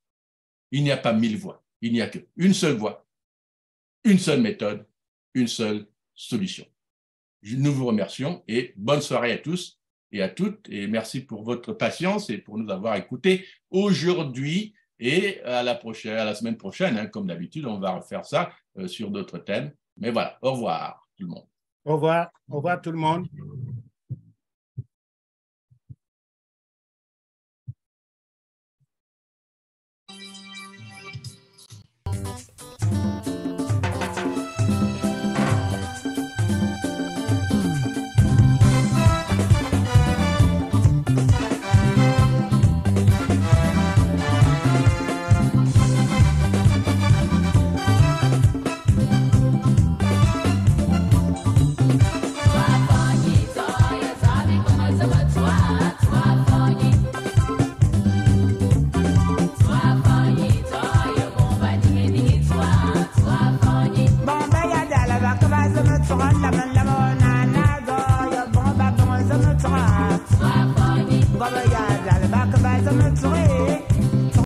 Speaker 1: il n'y a pas 1000 voies. Il n'y a qu'une seule voie, une seule méthode, une seule solution. Nous vous remercions et bonne soirée à tous et à toutes. Et merci pour votre patience et pour nous avoir écoutés aujourd'hui. Et à la semaine prochaine, hein, comme d'habitude, on va refaire ça sur d'autres thèmes. Mais voilà, au revoir tout le monde.
Speaker 2: Au revoir tout le monde.
Speaker 1: Merci.